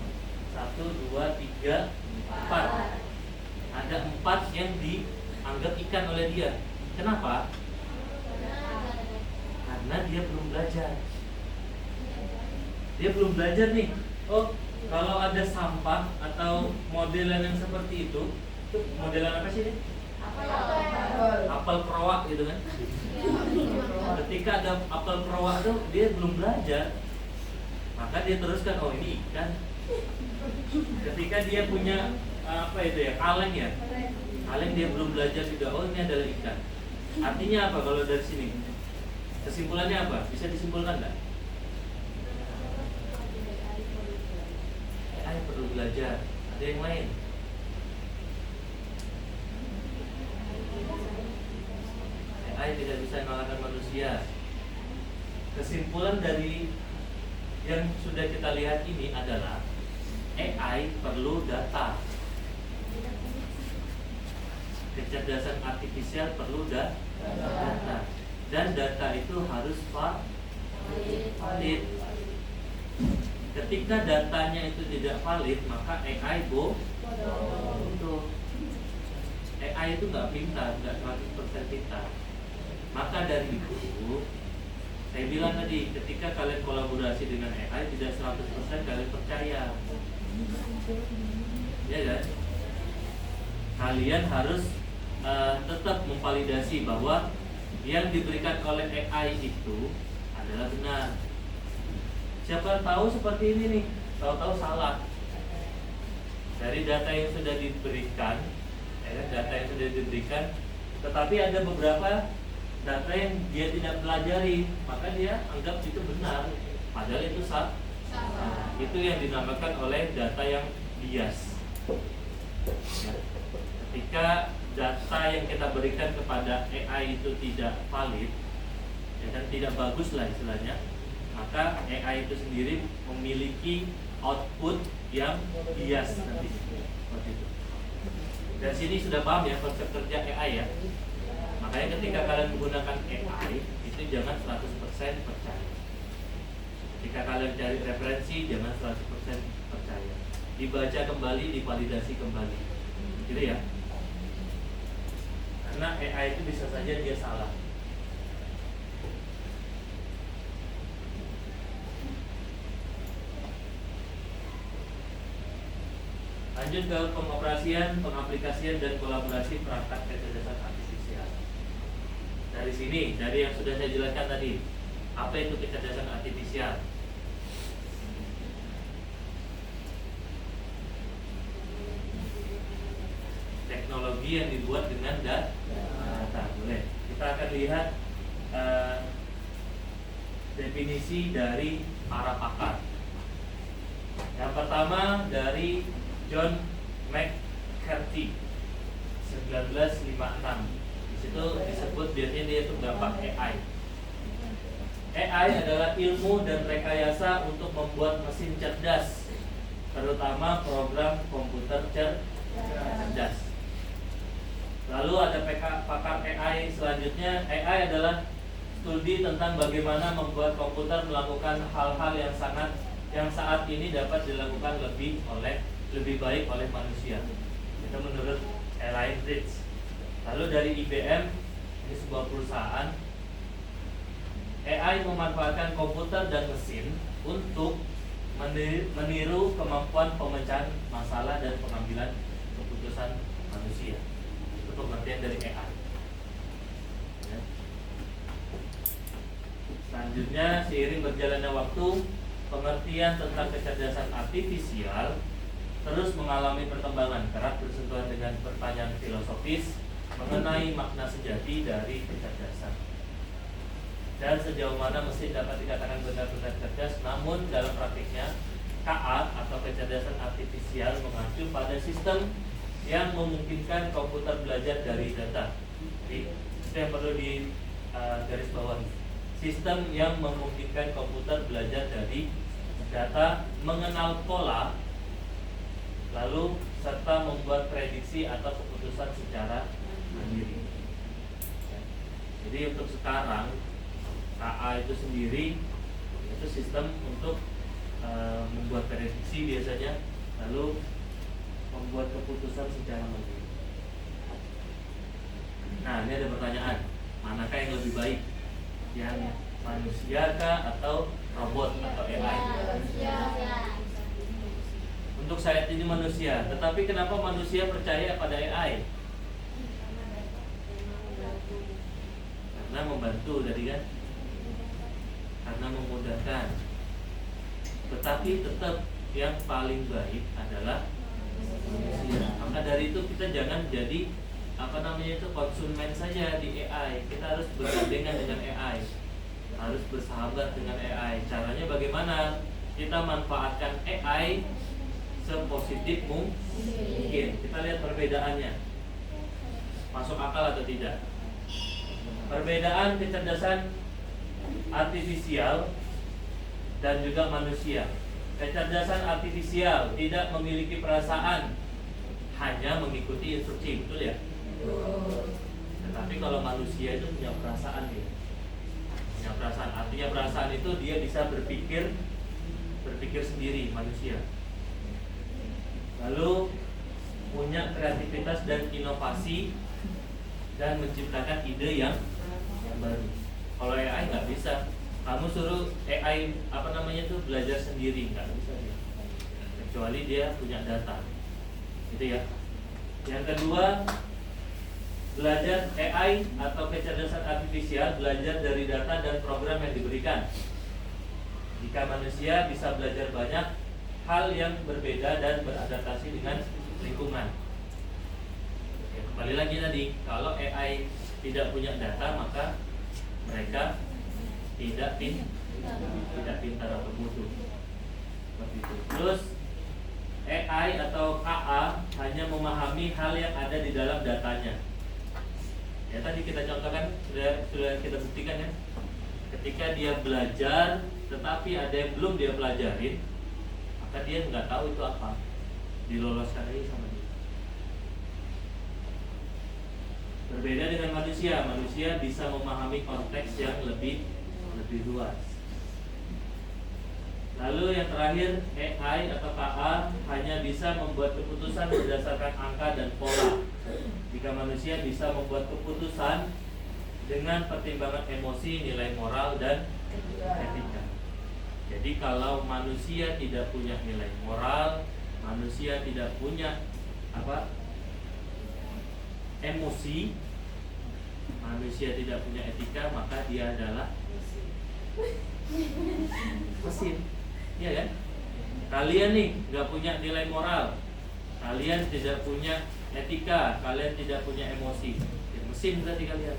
1, 2, 3, 4. Ada 4 yang dianggap ikan oleh dia. Kenapa? Karena dia belum belajar. Dia belum belajar nih. Oh, kalau ada sampah atau modelan yang seperti itu modelan apa sih ini? Apel perowak gitu kan? Ketika ada apel perowak tuh dia belum belajar, maka dia teruskan, oh ini ikan. Ketika dia punya apa itu ya, kaleng ya, kaleng dia belum belajar juga, oh ini adalah ikan. Artinya apa kalau dari sini? Kesimpulannya apa? Bisa disimpulkan nggak? AI perlu belajar. Ada yang lain? AI tidak bisa mengalahkan manusia. Kesimpulan dari yang sudah kita lihat ini adalah AI perlu data. Kecerdasan artifisial perlu data. Dan data itu harus valid. Ketika datanya itu tidak valid, maka AI bodoh. AI itu nggak pintar, nggak 100% pintar. Maka dari itu, saya bilang tadi, ketika kalian kolaborasi dengan AI, tidak 100% kalian percaya. Ya kan? Kalian harus tetap memvalidasi bahwa yang diberikan oleh AI itu adalah benar. Siapa tahu seperti ini nih, tahu-tahu salah. Dari data yang sudah diberikan, tetapi ada beberapa data yang dia tidak pelajari, maka dia anggap itu benar, padahal itu salah. Itu yang dinamakan oleh data yang bias. Ya. Ketika data yang kita berikan kepada AI itu tidak valid, ya, dan tidak bagus lah istilahnya, maka AI itu sendiri memiliki output yang bias nanti. Seperti itu. Dan sini sudah paham ya konsep kerja AI ya. Makanya ketika kalian menggunakan AI itu jangan 100% percaya. Ketika kalian cari referensi jangan 100% percaya. Dibaca kembali, divalidasi kembali. Gitu ya. Karena AI itu bisa saja dia salah. Lanjut ke pengoperasian, pengaplikasian dan kolaborasi perangkat kecerdasan artifisial. Dari sini, dari yang sudah saya jelaskan tadi, apa itu kecerdasan artifisial? Teknologi yang dibuat dengan data. Boleh. Kita akan lihat definisi dari para pakar. Yang pertama dari John McCarthy 1956. Di situ disebut biasanya dia itu gambar AI. AI adalah ilmu dan rekayasa untuk membuat mesin cerdas, terutama program komputer cerdas. Lalu ada pakar AI selanjutnya. AI adalah studi tentang bagaimana membuat komputer melakukan hal-hal yang saat ini dapat dilakukan lebih baik oleh manusia. Itu menurut Elaine Fritz. Lalu dari IBM, ini sebuah perusahaan, AI memanfaatkan komputer dan mesin untuk meniru kemampuan pemecahan masalah dan pengambilan keputusan manusia. Itu pengertian dari AI. Ya. Selanjutnya, seiring berjalannya waktu, pengertian tentang kecerdasan artifisial terus mengalami perkembangan kerap bersentuhan dengan pertanyaan filosofis mengenai makna sejati dari kecerdasan dan sejauh mana mesin dapat dikatakan benar-benar cerdas. Namun dalam praktiknya KA atau kecerdasan artifisial mengacu pada sistem yang memungkinkan komputer belajar dari data. Jadi itu yang perlu di garis bawahi. Sistem yang memungkinkan komputer belajar dari data, mengenal pola, lalu serta membuat prediksi atau keputusan secara mandiri. Jadi untuk sekarang KA itu sendiri Itu sistem untuk membuat prediksi biasanya, lalu membuat keputusan secara mandiri. Nah, ini ada pertanyaan, manakah yang lebih baik, yang manusia kah atau robot atau AI? Untuk saat ini manusia, tetapi kenapa manusia percaya pada AI? Karena membantu tadi kan, karena memudahkan. Tetapi tetap yang paling baik adalah manusia. Maka dari itu kita jangan jadi konsumen saja di AI. Kita harus bergandengan dengan AI, harus bersahabat dengan AI. Caranya bagaimana? Kita manfaatkan AI sepositif mungkin. Kita lihat perbedaannya, masuk akal atau tidak. Perbedaan kecerdasan artifisial dan juga manusia. Kecerdasan artifisial tidak memiliki perasaan, hanya mengikuti instruksi, betul ya? Tetapi kalau manusia itu punya perasaan, dia punya perasaan. Artinya perasaan itu dia bisa berpikir sendiri, manusia. Lalu punya kreativitas dan inovasi dan menciptakan ide yang baru. Kalau AI nggak bisa. Kamu suruh AI belajar sendiri, nggak bisa dia. Kecuali dia punya data, gitu ya. Yang kedua, belajar AI atau kecerdasan artifisial belajar dari data dan program yang diberikan. Jika manusia bisa belajar banyak hal yang berbeda dan beradaptasi dengan lingkungan. Oke, kembali lagi tadi, kalau AI tidak punya data, maka mereka tidak pintar atau bodoh. Seperti itu. Terus AI atau KA hanya memahami hal yang ada di dalam datanya. Ya tadi kita contohkan, sudah kita buktikan ya. Ketika dia belajar, tetapi ada yang belum dia pelajarin, maka dia nggak tahu itu apa. Diloloskan aja sama dia. Berbeda dengan manusia bisa memahami konteks yang lebih luas. Lalu yang terakhir, AI atau KA hanya bisa membuat keputusan berdasarkan angka dan pola. Jika manusia bisa membuat keputusan dengan pertimbangan emosi, nilai moral, dan etika. Jadi kalau manusia tidak punya nilai moral, manusia tidak punya emosi, manusia tidak punya etika, maka dia adalah mesin. Iya kan? Kalian nih nggak punya nilai moral, kalian tidak punya etika, kalian tidak punya emosi. Ya, mesin berarti kalian,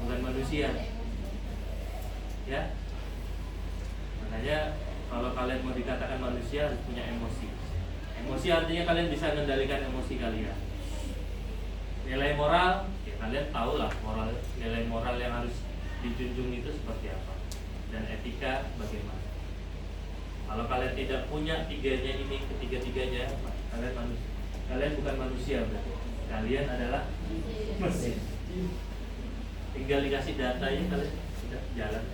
bukan manusia. Ya. Makanya kalau kalian mau dikatakan manusia harus punya emosi. Emosi artinya kalian bisa mengendalikan emosi kalian. Nilai moral, ya kalian tahu lah nilai moral yang harus dijunjung itu seperti apa. Dan etika bagaimana. Kalau kalian tidak punya ketiga-tiganya, kalian manusia. Kalian bukan manusia berarti. Kalian adalah mesin. Tinggal dikasih datanya, kalian sudah jalan.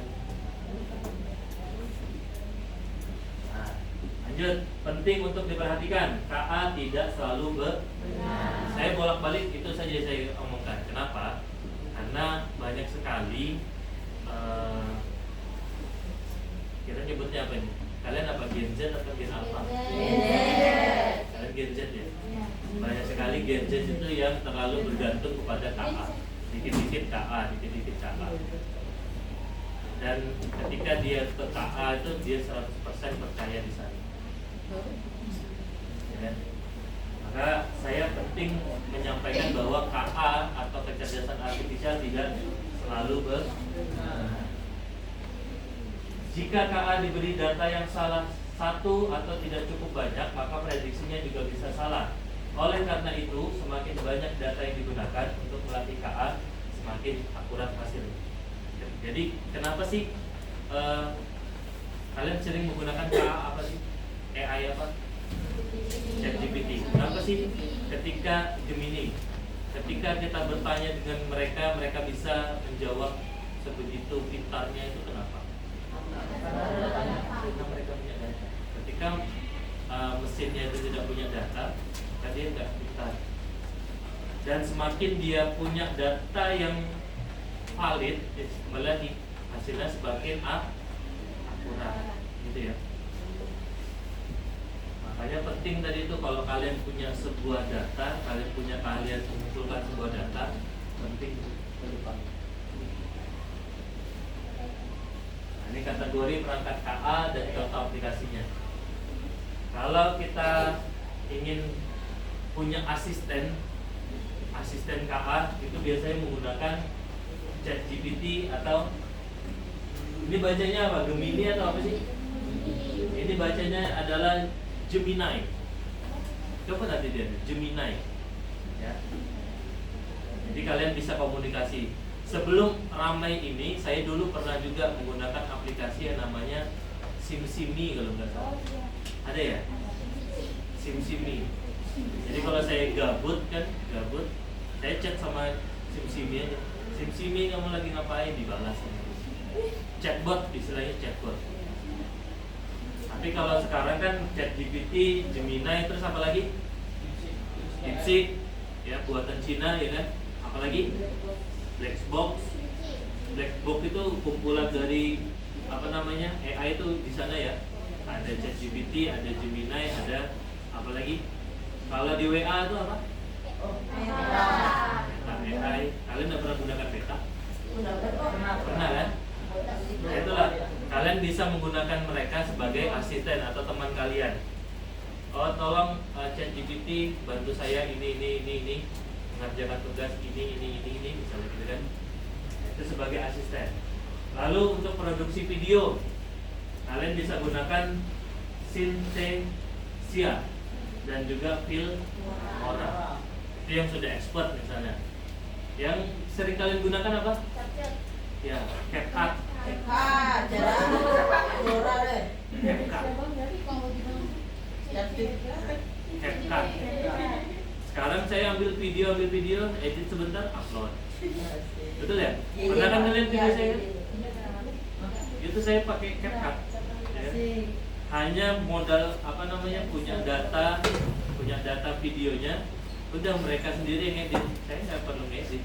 Nah, lanjut. Penting untuk diperhatikan, KA tidak selalu benar. Saya bolak-balik itu saja saya omongkan. Kenapa? Karena banyak sekali kita nyebutnya apa nih? Kalian apa, Gen Z atau Gen apa? Kalian Gen Z ya? Banyak sekali Gen Z itu yang terlalu bergantung kepada KA. Dikit-dikit KA, dikit-dikit KA. Dan ketika dia ke KA itu dia 100% percaya di sana. Ya. Maka saya penting menyampaikan bahwa KA atau kecerdasan artifisial tidak selalu benar. Jika KA diberi data yang salah satu atau tidak cukup banyak, maka prediksinya juga bisa salah. Oleh karena itu, semakin banyak data yang digunakan untuk melatih KA, semakin akurat hasilnya. Jadi, kenapa sih kalian sering menggunakan KA apa sih? AI apa? ChatGPT. Kenapa sih ketika Gemini, ketika kita bertanya dengan mereka bisa menjawab sebegitu pintarnya, itu kenapa? Karena mereka punya data. Ketika mesinnya itu tidak punya data, maka dia nggak pintar. Dan semakin dia punya data yang valid, kembali lagi hasilnya semakin akurat, gitu ya. Makanya penting tadi itu kalau kalian punya sebuah data, kalian punya keahlian mengumpulkan sebuah data, penting ke depan. Nah, ini kategori perangkat KA dan contoh aplikasinya. Kalau kita ingin punya asisten KA itu biasanya menggunakan ChatGPT atau ini bacanya apa? Gemini atau apa sih? Ini bacanya adalah Gemini. Coba nanti dia Gemini. Ya. Jadi kalian bisa komunikasi. Sebelum ramai ini, saya dulu pernah juga menggunakan aplikasi yang namanya SimSimi kalau nggak salah. Ada ya? SimSimi. Jadi kalau saya gabut, saya chat sama SimSimi aja. SimSimi kamu lagi ngapain? Dibalas. Chatbot, istilahnya chatbot. Tapi kalau sekarang kan ChatGPT, Gemini, terus apa lagi? DeepSeek, ya buatan Cina ya kan? Apalagi Blackbox. Blackbox itu kumpulan dari apa namanya AI itu di sana ya. Ada ChatGPT, ada Gemini, ada apa lagi? Kalau di WA itu apa? Meta AI. Kalian udah pernah gunakan Meta? Pernah kan? Nah, itulah kalian bisa menggunakan mereka sebagai asisten atau teman kalian. Oh tolong ChatGPT bantu saya ini mengerjakan tugas ini misalnya gitu kan. Itu sebagai asisten. Lalu untuk produksi video kalian bisa gunakan Synthesia dan juga Filmora. Itu yang sudah expert misalnya. Yang sering kalian gunakan apa? Ya, CapCut. CapCut. Sekarang saya ambil video, edit sebentar, upload. Betul ya? Pernah kan kalian video saya? Itu saya pakai CapCut. Ya. Hanya modal punya data videonya, udah mereka sendiri yang edit. Saya nggak perlu ngedit.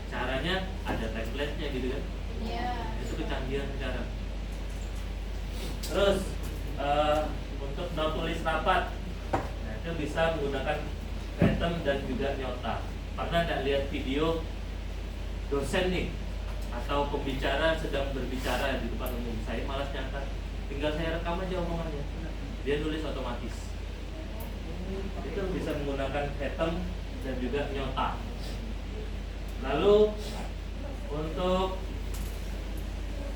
Caranya ada template-nya gitu kan? Itu kecanggihan sekarang. Terus untuk not tulis rapat, nah itu bisa menggunakan Phantom dan juga Nyota. Pernah nggak lihat video dosen nih atau pembicara sedang berbicara di depan umum? Saya malas nyatat, tinggal saya rekam aja omongannya, dia nulis otomatis. Itu bisa menggunakan Phantom dan juga Nyota. Lalu untuk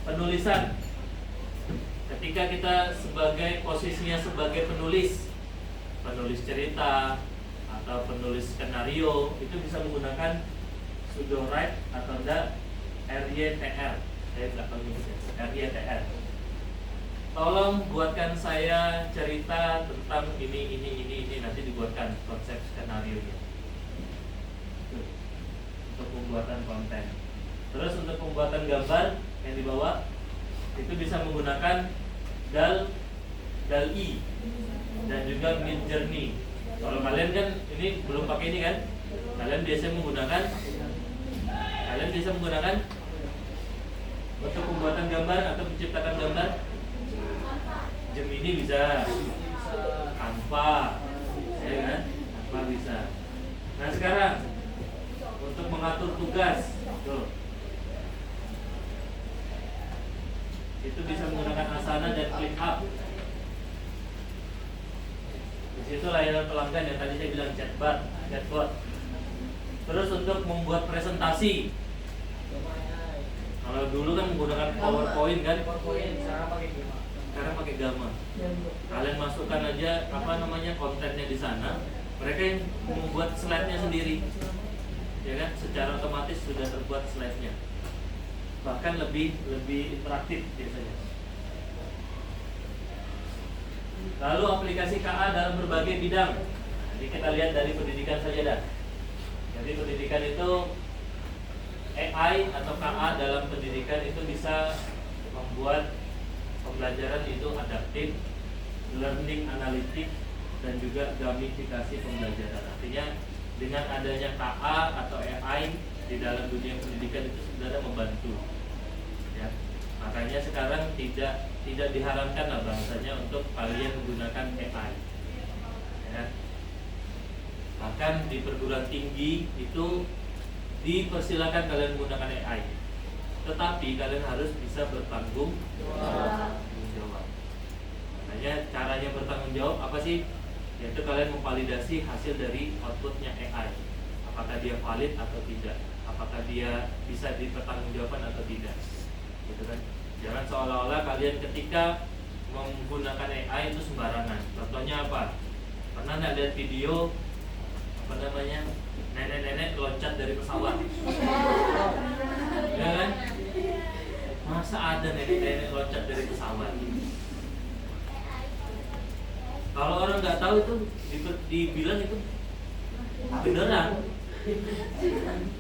penulisan, ketika kita posisinya sebagai penulis cerita atau penulis skenario, itu bisa menggunakan sudo write atau enggak RYTR. Saya nggak tahu nyebutnya RYTR. Tolong buatkan saya cerita tentang ini nanti dibuatkan konsep skenario-nya. Untuk pembuatan konten. Terus untuk pembuatan gambar yang dibawa itu bisa menggunakan DALL-E dan juga Midjourney. Kalau kalian kan ini belum pakai ini kan, kalian biasa menggunakan untuk pembuatan gambar atau menciptakan gambar Gemini bisa, Canva, ya kan, Canva bisa. Nah sekarang untuk mengatur tugas, tuh. Itu bisa menggunakan Asana dan ClickUp. Di situ layanan pelanggan yang tadi saya bilang chatbot. Terus untuk membuat presentasi, kalau dulu kan menggunakan PowerPoint kan, sekarang pakai Gamma. Kalian masukkan aja kontennya di sana, mereka yang membuat slide-nya sendiri, ya kan, secara otomatis sudah terbuat slide-nya. Bahkan lebih interaktif biasanya. Lalu aplikasi KA dalam berbagai bidang. Jadi kita lihat dari pendidikan saja dah. Jadi pendidikan itu AI atau KA dalam pendidikan itu bisa membuat pembelajaran itu adaptif, learning analytic, dan juga gamifikasi pembelajaran. Artinya dengan adanya KA atau AI di dalam dunia pendidikan itu sebenarnya membantu. Ya. Makanya sekarang tidak diharamkan lah bahasanya untuk kalian menggunakan AI. Ya. Bahkan di perguruan tinggi itu dipersilakan kalian menggunakan AI. Tetapi kalian harus bisa bertanggung jawab. Makanya caranya bertanggung jawab apa sih? Yaitu kalian memvalidasi hasil dari outputnya AI. Apakah dia valid atau tidak? Apakah dia bisa dipertanggungjawabkan atau tidak? Gitu kan? Jangan seolah-olah kalian ketika menggunakan AI itu sembarangan. Contohnya apa? Pernah nggak lihat video apa namanya, nenek-nenek loncat dari pesawat? Ya kan? Masa ada nenek-nenek loncat dari pesawat? Kalau orang nggak tahu itu dibilang itu beneran.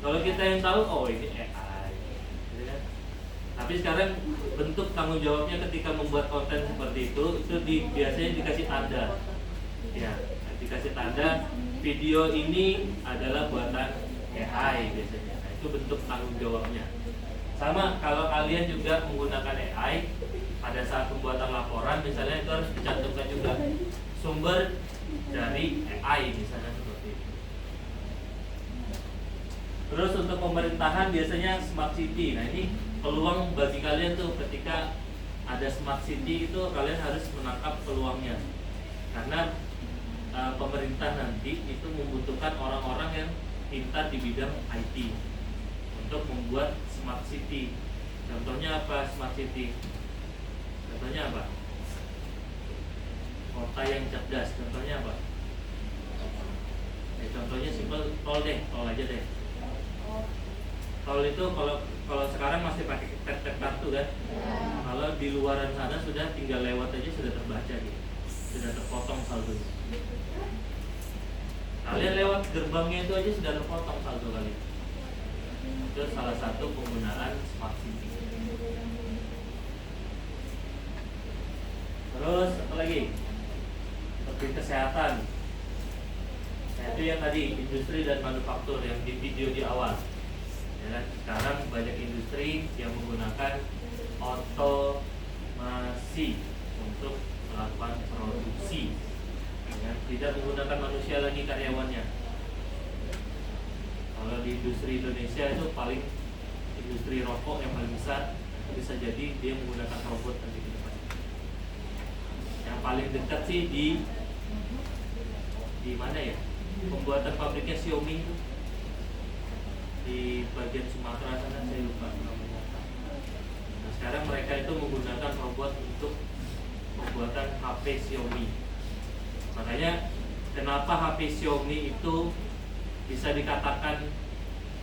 Kalau kita yang tahu, oh ini AI. Gitu kan? Tapi sekarang bentuk tanggung jawabnya ketika membuat konten seperti itu biasanya dikasih tanda. Ya, dikasih tanda video ini adalah buatan AI biasanya. Nah, itu bentuk tanggung jawabnya. Sama kalau kalian juga menggunakan AI pada saat pembuatan laporan, misalnya itu harus dicantumkan juga sumber dari AI misalnya seperti itu. Terus untuk pemerintahan biasanya smart city. Nah ini peluang bagi kalian tuh ketika ada smart city itu kalian harus menangkap peluangnya. Karena pemerintah nanti itu membutuhkan orang-orang yang pintar di bidang IT untuk membuat smart city. Contohnya apa smart city? Contohnya apa? Kota yang cerdas. Contohnya apa? Contohnya simpel, tol deh, tol aja deh. Tol itu kalau sekarang masih pakai tap kartu kan? Kalau di luaran sana sudah tinggal lewat aja sudah terbaca gitu, sudah terpotong saldonya. Kalian lewat gerbangnya itu aja sudah terpotong saldo kalian. Itu salah satu penggunaan smart city. Terus apa lagi? Seperti kesehatan. Nah, itu yang tadi industri dan manufaktur yang di video di awal. Ya kan? Sekarang banyak industri yang menggunakan otomasi untuk melakukan produksi. Ya, tidak menggunakan manusia lagi karyawannya. Kalau di industri Indonesia itu paling industri rokok yang paling besar, bisa jadi dia menggunakan robot nanti ke depan. Yang paling dekat sih di mana ya? Pembuatan pabriknya Xiaomi itu di bagian Sumatera sana, saya lupa namanya. Nah, sekarang mereka itu menggunakan robot untuk pembuatan HP Xiaomi. Makanya kenapa HP Xiaomi itu bisa dikatakan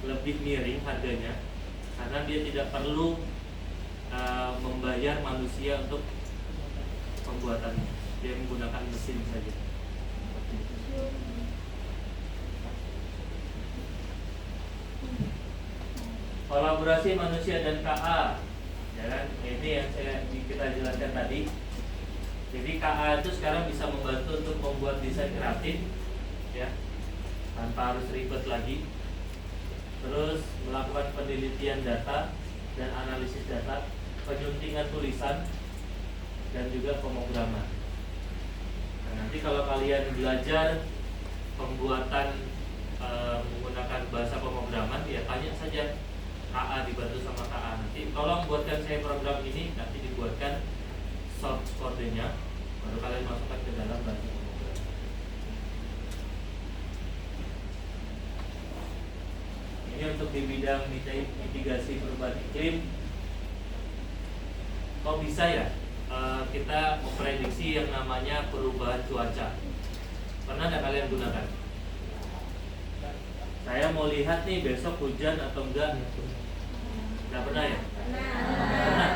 lebih miring harganya, karena dia tidak perlu membayar manusia untuk pembuatannya, dia menggunakan mesin saja. Kolaborasi manusia dan KA, ya kan? Ini yang kita jelaskan tadi. Jadi KA itu sekarang bisa membantu untuk membuat desain kreatif, ya, tanpa harus ribet lagi. Terus melakukan penelitian data dan analisis data, penyuntingan tulisan, dan juga pemrograman. Nah, nanti kalau kalian belajar pembuatan menggunakan bahasa pemrograman, ya tanya saja KA, dibantu sama KA. Nanti tolong buatkan saya program ini, nanti dibuatkan source kodenya, baru kalian masukkan ke dalam bahasa pemrograman. Ini untuk di bidang mitigasi perubahan iklim. Kok bisa ya kita memprediksi yang namanya perubahan cuaca? Pernah nggak kalian gunakan? Saya mau lihat nih besok hujan atau enggak. Nggak pernah ya? Pernah.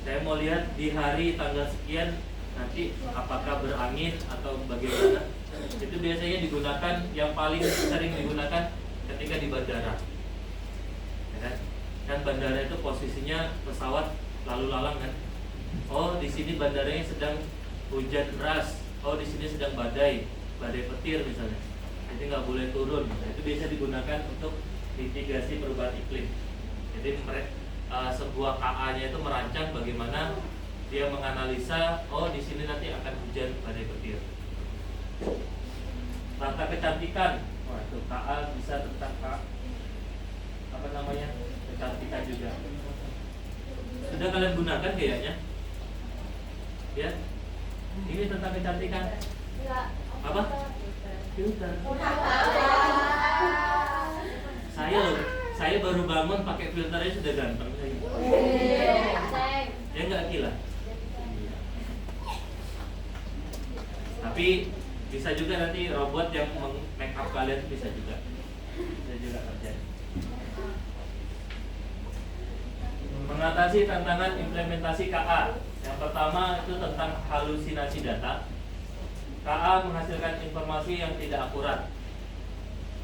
Saya mau lihat di hari tanggal sekian nanti apakah berangin atau bagaimana. Itu biasanya digunakan, yang paling sering digunakan ketika di bandara, ya kan? Kan bandara itu posisinya pesawat lalu lalang kan, Oh, di sini bandaranya sedang hujan deras. Oh, di sini sedang badai petir misalnya. Jadi nggak boleh turun. Nah, itu bisa digunakan untuk mitigasi perubahan iklim. Jadi sebuah KA-nya itu merancang bagaimana dia menganalisa, oh di sini nanti akan hujan badai petir. Tata kecantikan, wah itu KA bisa tentang apa namanya, kecantikan juga. Sudah kalian gunakan kayaknya? Ya, ini tentang kecantikan. Apa? Filter. Saya baru bangun pakai filternya sudah ganteng saya. Ya nggak gila. Tapi bisa juga nanti robot yang make up kalian bisa juga terjadi. Mengatasi tantangan implementasi KA. Yang pertama itu tentang halusinasi data. KA menghasilkan informasi yang tidak akurat.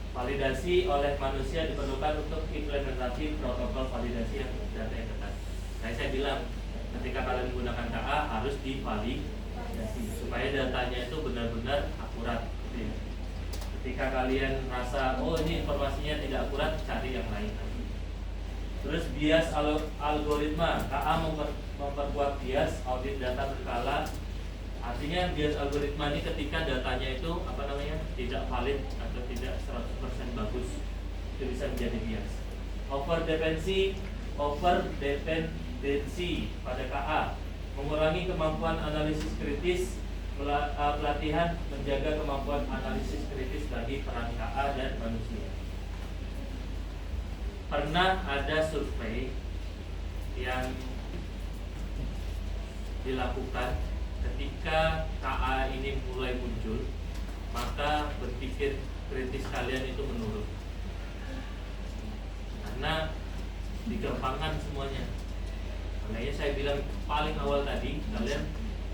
Validasi oleh manusia diperlukan untuk implementasi protokol validasi yang data yang ketat. Nah, saya bilang ketika kalian menggunakan KA harus divalidasi supaya datanya itu benar-benar akurat. Ketika kalian merasa oh ini informasinya tidak akurat, cari yang lain. Terus bias algoritma, KA memperkuat bias audit data berkala. Artinya bias algoritma ini ketika datanya itu tidak valid atau tidak 100% bagus, itu bisa menjadi bias. Overdependency pada KA, mengurangi kemampuan analisis kritis, pelatihan menjaga kemampuan analisis kritis bagi peran KA dan manusia. Pernah ada survei yang dilakukan ketika KA ini mulai muncul, maka berpikir kritis kalian itu menurun karena digampangkan semuanya. Makanya saya bilang paling awal tadi, kalian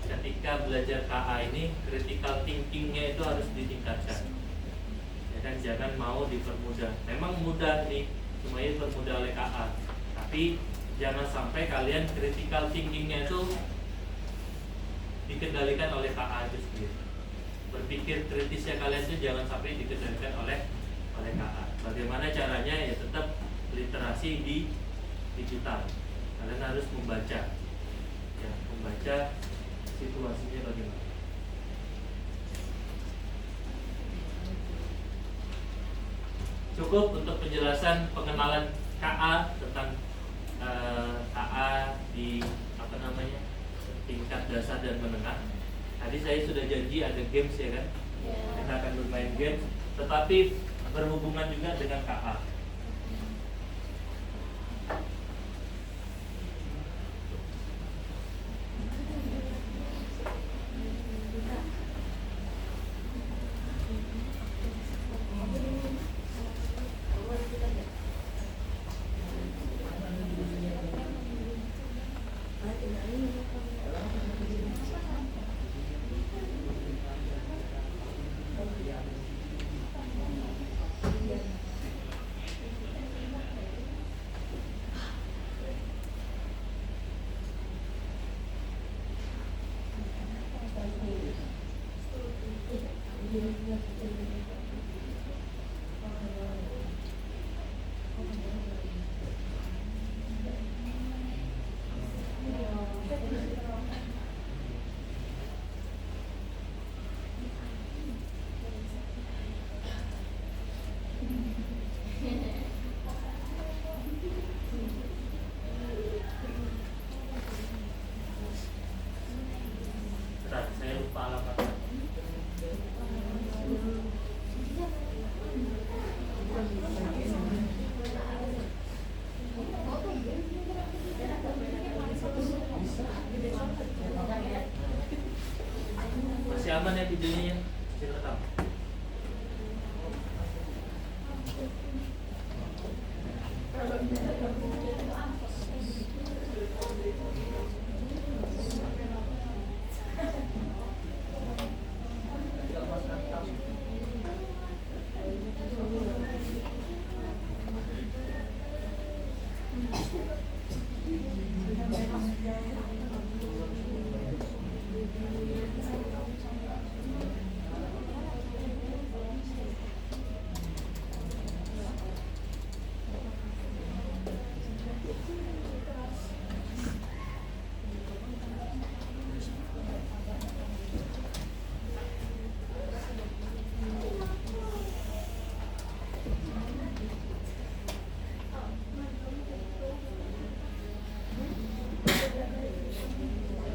ketika belajar KA ini critical thinkingnya itu harus ditingkatkan. Ya kan, jangan mau dipermudah. Memang mudah nih, semuanya dipermudah oleh KA, tapi jangan sampai kalian critical thinkingnya itu dikendalikan oleh KA itu sendiri. Berpikir kritisnya kalian itu jangan sampai dikendalikan oleh KA. Bagaimana caranya? Ya tetap literasi di digital. Kalian harus membaca, ya, membaca situasinya bagaimana. Cukup untuk penjelasan pengenalan KA tentang KA di tingkat dasar dan menengah. Tadi saya sudah janji ada games ya kan? Kita akan bermain games, tetapi berhubungan juga dengan KA. Saya lupa alamatnya. Masih aman ya videonya ya? Masih rekam.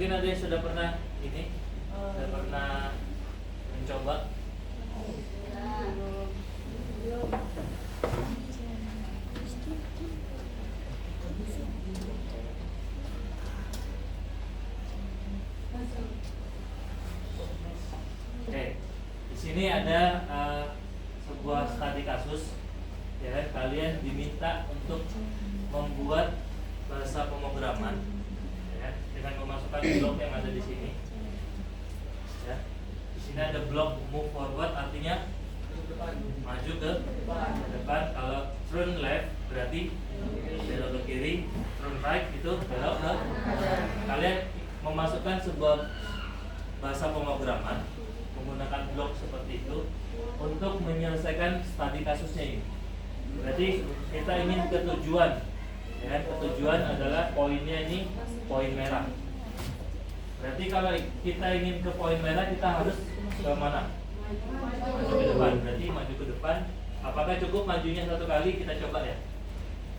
Mungkin ada yang sudah pernah ini, sudah pernah mencoba. Oke, di sini ada sebuah studi kasus, ya kan? Kalian diminta untuk membuat bahasa pemrograman, ya kan? Dengan memasukkan blok yang ada di sini. Ya, di sini ada blok move forward, artinya maju ke depan. Kalau turn left berarti belok ke kiri, turn right itu belok ke kanan. Kalian memasukkan sebuah bahasa pemrograman menggunakan blok seperti itu untuk menyelesaikan studi kasusnya ini. Berarti kita ingin ke tujuan, ya, ketujuan adalah poinnya ini poin merah. Berarti kalau kita ingin ke poin merah, kita harus ke mana? Maju ke depan. Berarti maju ke depan. Apakah cukup majunya satu kali? Kita coba ya.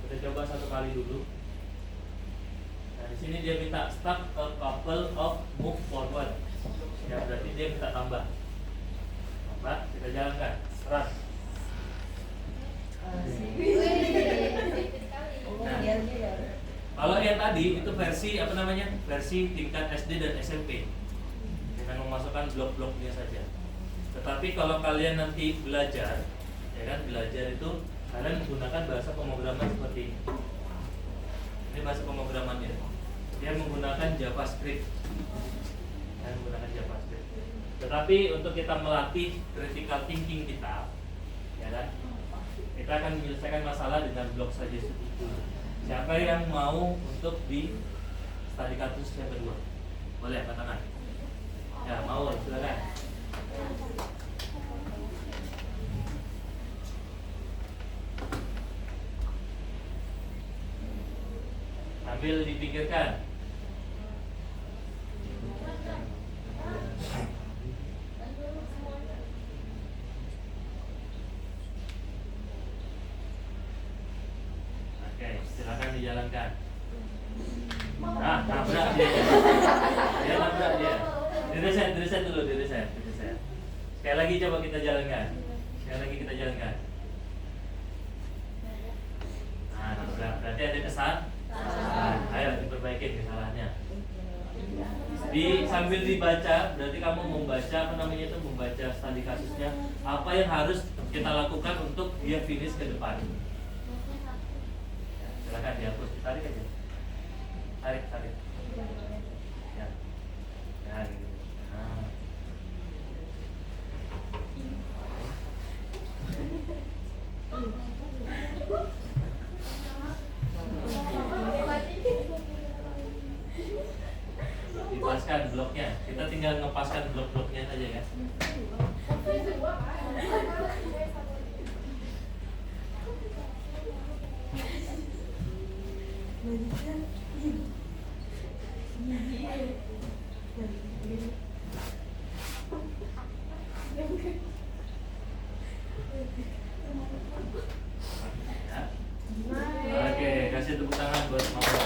Kita coba satu kali dulu. Nah, di sini dia minta start a couple of move forward. Ya, berarti dia minta tambah. Tambah, kita jalankan. Run. Nah, kalau yang tadi itu versi apa namanya? Versi tingkat SD dan SMP dengan memasukkan blok-bloknya saja. Tetapi kalau kalian nanti belajar, ya kan, belajar itu kalian menggunakan bahasa pemrograman seperti ini. Ini bahasa pemrogramannya. Dia menggunakan JavaScript. Dan menggunakan JavaScript. Tetapi untuk kita melatih critical thinking kita, ya kan, kita akan menyelesaikan masalah dengan blok saja itu. Siapa yang mau untuk di studi kasus yang kedua? Boleh angkat tangan. Ya, mau, silakan. Sambil dipikirkan. Oke, silakan dijalankan. Nabrak dia. Dia nabrak dia. Direset dulu, direset. Sekali lagi coba kita jalankan. Nah, nabrak. Berarti ada kesan. Ayo diperbaiki kesalahannya. Sambil dibaca, berarti kamu membaca apa namanya itu, membaca studi kasusnya. Apa yang harus kita lakukan untuk dia finish ke depan. Silakan dihapus, ditarik aja. Tarik. Ya. Ya, gitu. Nah. Dipaskan bloknya. Kita tinggal ngepaskan blok-bloknya saja ya. Ya. Oke, kasih tepuk tangan buat Mauro.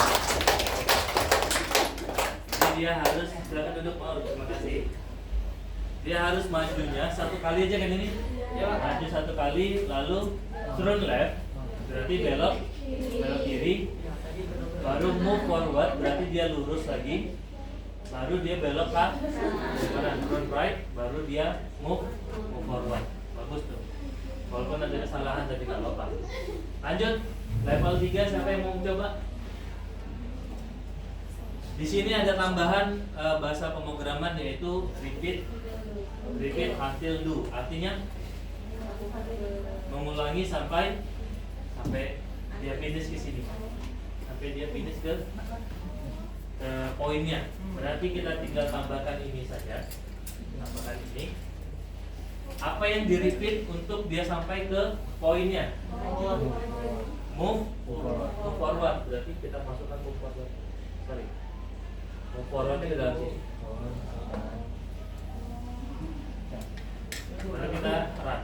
Jadi dia harus, silakan duduk Mauro, terima kasih. Dia harus majunya satu kali aja kan ini? Ya, maju satu kali, lalu turn left, berarti belok kiri, baru move forward, berarti dia lurus lagi, baru dia belok ke kanan, turn right, baru dia move forward. Bagus tuh. Walaupun ada kesalahan tapi nggak apa-apa. Lanjut, level 3 siapa yang mau coba? Di sini ada tambahan bahasa pemrograman yaitu repeat until do. Artinya mengulangi sampai dia finish ke sini. Sampai dia finish ke poinnya. Berarti kita tinggal tambahkan ini saja. Tambahkan ini. Apa yang di repeat untuk dia sampai ke poinnya? Move forward. Berarti kita masukkan move forward. Sorry. Move forwardnya ke dalam sini. Baru kita run.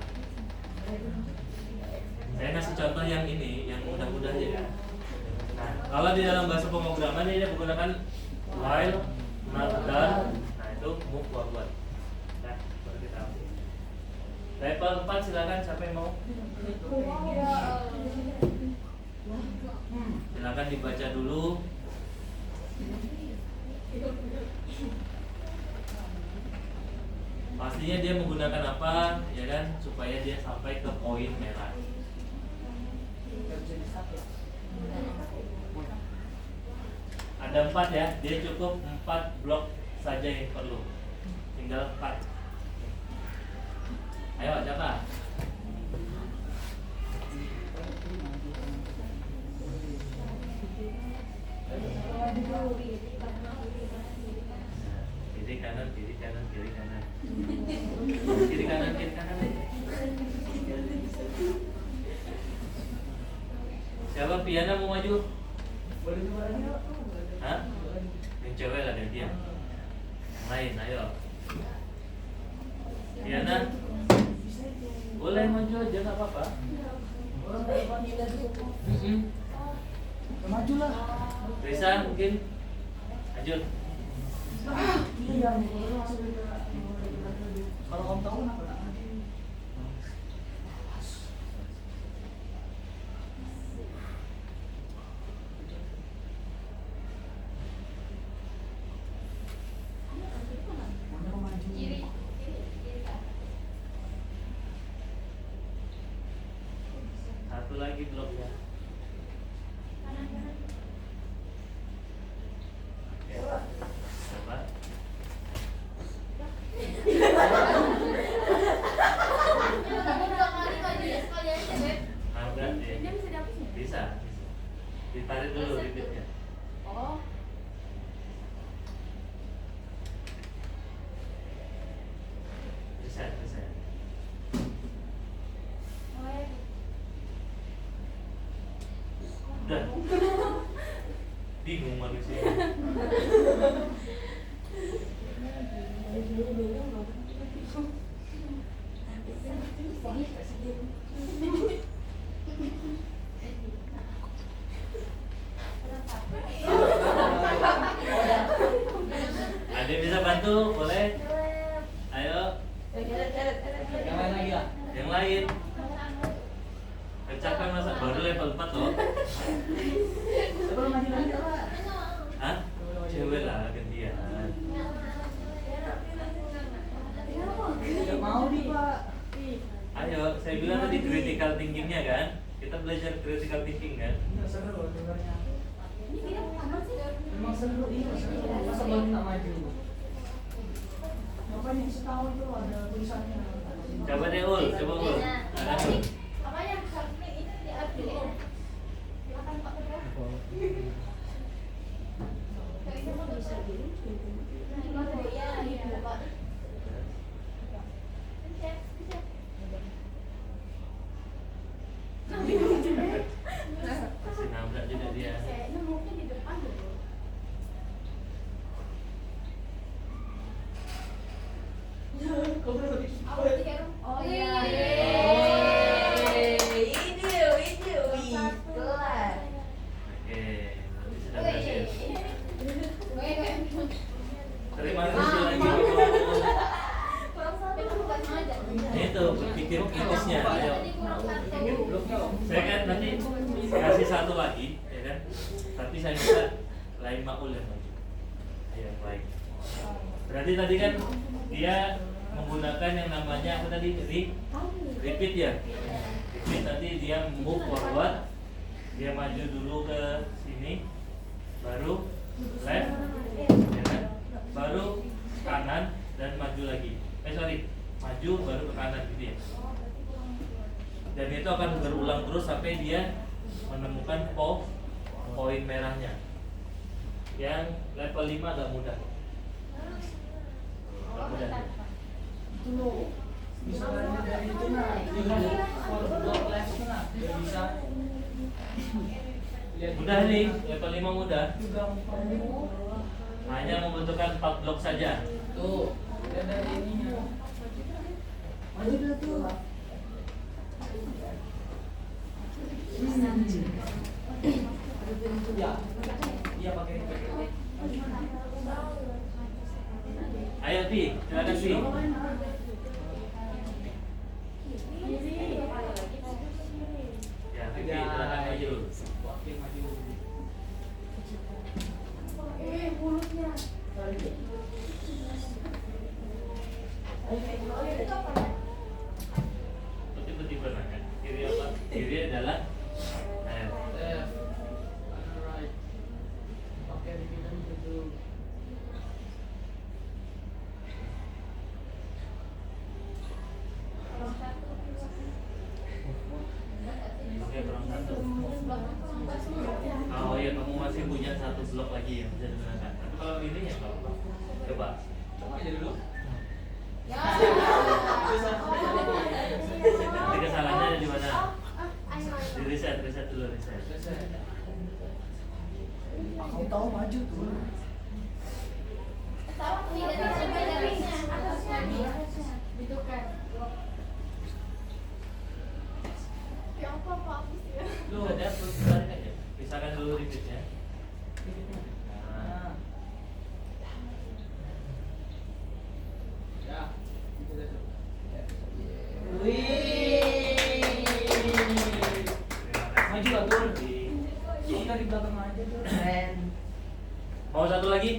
Saya kasih contoh yang ini, yang mudah-mudah aja ya. Nah, kalau di dalam bahasa pemrograman ini dia menggunakan while, not done. Nah itu move forward. Nah baru kita ambil. Level 4 silakan, siapa yang mau? Silakan dibaca dulu. Pastinya dia menggunakan apa, ya kan, supaya dia sampai ke poin merah. Ada 4 ya, dia cukup 4 blok saja yang perlu. Tinggal 4. Ayo, siapa? Kiri kanan, kiri kanan, kiri kanan. Kiri kanan, kiri kanan. Siapa Piana mau maju? Hah? Yang cewek lah dia. Yang lain, ayo. Piana, boleh maju aja nggak apa-apa. Majulah. Risa mungkin, lanjut. Kalau kamu tahu kenapa? Satu lagi bloknya. Oke. Coba. Ada deh. Bisa. Ditarik dulu bibitnya. Bisa, bisa. Udah. Bingung manusia. Ada yang bisa bantu? Boleh? Ayo. Yang lain lagi lah. Yang lain. Pecahkan masa baru level 4 loh. Sebelum maju lagi lah. Hah? Cewek lah gantian. Tidak mau nih Pak. Ayo, saya bilang tadi critical thinkingnya kan. Kita belajar critical thinking kan. Nggak seru dengarnya. Memang seru ini seru. Masa belum tak maju? Makanya setahun tuh ada tulisannya. Coba deh Ul, coba Ul. Ada Ul. Kasih nabrak juga dia. Oh iya. Kelar. Oke, berarti sudah berhasil. Terima kasih lagi. Itu berpikir kritisnya. Ayo. Saya kan nanti kasih satu lagi, ya kan? Tapi saya minta lain Maul yang maju. Ayo, baik. Berarti tadi kan dia menggunakan yang namanya apa tadi? Repeat ya. Repeat tadi dia move forward, dia maju dulu ke sini, baru left, ya kan? Baru kanan dan maju lagi. Maju baru ke kanan gitu ya. Dan itu akan berulang terus sampai dia menemukan poin merahnya. Yang level 5 agak mudah. Agak mudah. Bisa dari itu nah. For block left nah. Biar bisa. Mudah nih, level 5 mudah. Juga Hanya membutuhkan 4 blok saja. tuh. Lihat dari ininya. Maju dulu tuh. Ya. Iya pakai. Silakan sih. Ya, Vivi, silakan maju. Oke, maju. Mulutnya. Tiba-tiba nanya. Kiri apa? Kiri adalah left. Left. Kanan right. Oke, kita duduk. Oke, kurang satu. Oh iya, kamu masih punya satu blok lagi yang bisa digunakan. Tapi kalau ini ya nggak apa-apa. Coba. Coba aja dulu. Nanti kesalahannya ada di mana? Di reset dulu reset. Selesai. Aku tahu maju tuh. Lu ada terus tarik aja. Pisahkan dulu repeatnya. Nah, Ya. Itu dah. terima kasih. Maju, Atul. Di- Di belakang aja tuh. Keren. Mau satu lagi?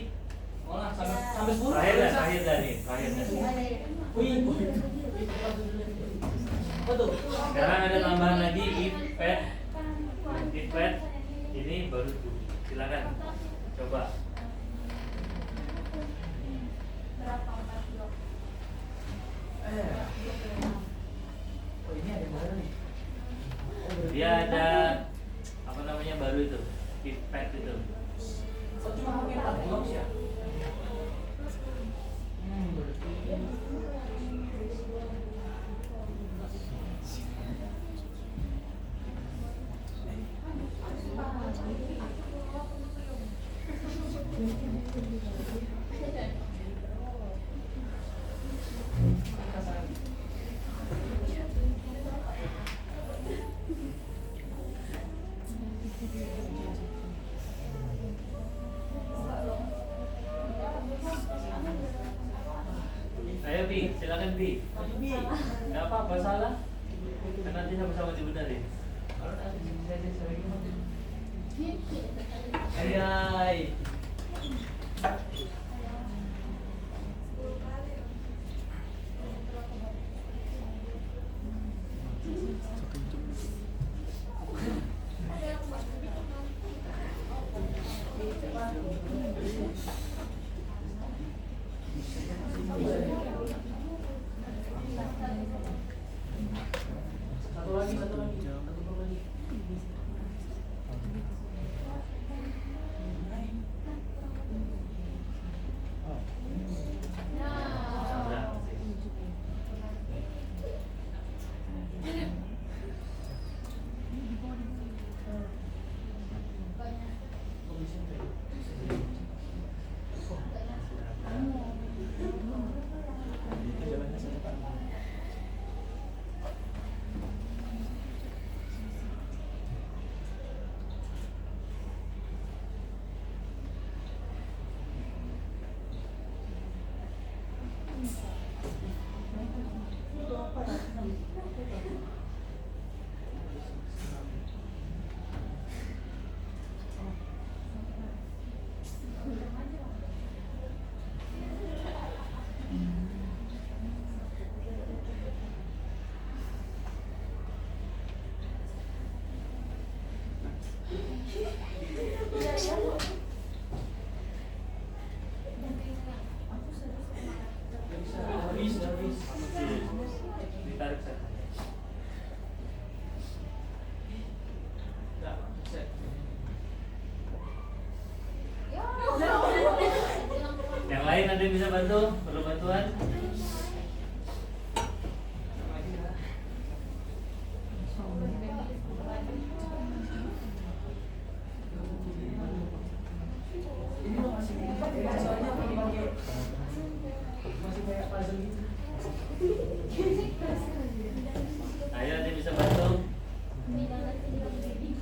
Mau lah sampai 10. Terakhir dah nih. Wih. Apa tuh? Sekarang ada tambahan lagi if pet. If pet ini baru tuh. Silakan. Coba. Oh ini ada yang baru nih. Dia ada apa namanya baru itu. If pet itu. Oh cuma pakai 4 blok ya? Ayo Bi, silakan Bi. Gak apa-apa salah. Kan nanti sama-sama dibenerin. Kalau nanti bisa aja sering. Hai. Satu lagi. Satu blok lagi. Sandra. Habis. Ditarik saja. Ya, set. Yang lain ada yang bisa bantu? Perlu bantuan? Ini lo masih soalnya masih kayak puzzle gitu. Ayo ada yang bisa bantu?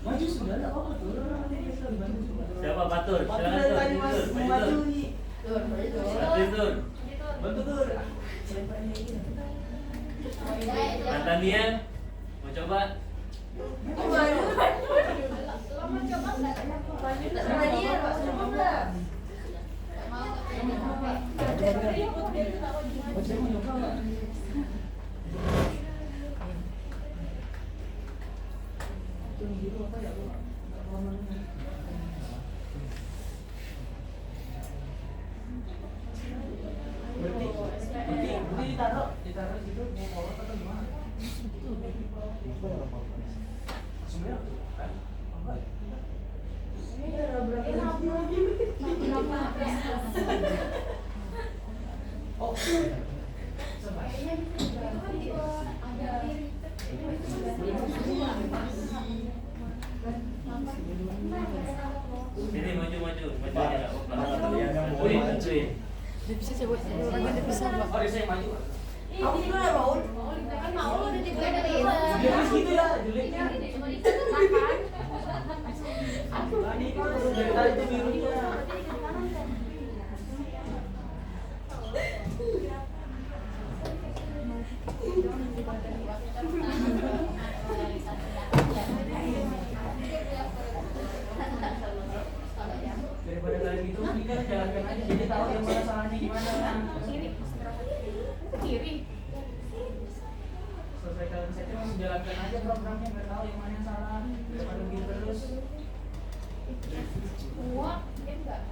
Maju sudah enggak apa-apa tuh. Nanti kita bantu coba. Siapa Batur? Batur Silakan dari Tur. tadi Tur, mau maju maju Tur. nih. Batur Tur. Bantu tur. Siapa ini? Natania mau coba? Berarti ditaruh gitu mau kolot atau gimana? Sebenarnya kan apa? Oh. Sini maju aja nggak apa-apa. Bantuin. Bisa coba, udah bisa mbak. Oh, saya maju. Aku juga lah mau. Kan mau udah dibenerin. Jelek gitu ya, jeleknya. Tadi itu dari tadi itu birunya. Daripada kalian gitu, ini kan jalankan aja. Jadi tahu yang mana salahnya gimana. Kiri. Selesaikan setnya langsung jalankan aja programnya, nggak tahu yang mana yang salah. Daripada gitu terus. Wah, dia enggak.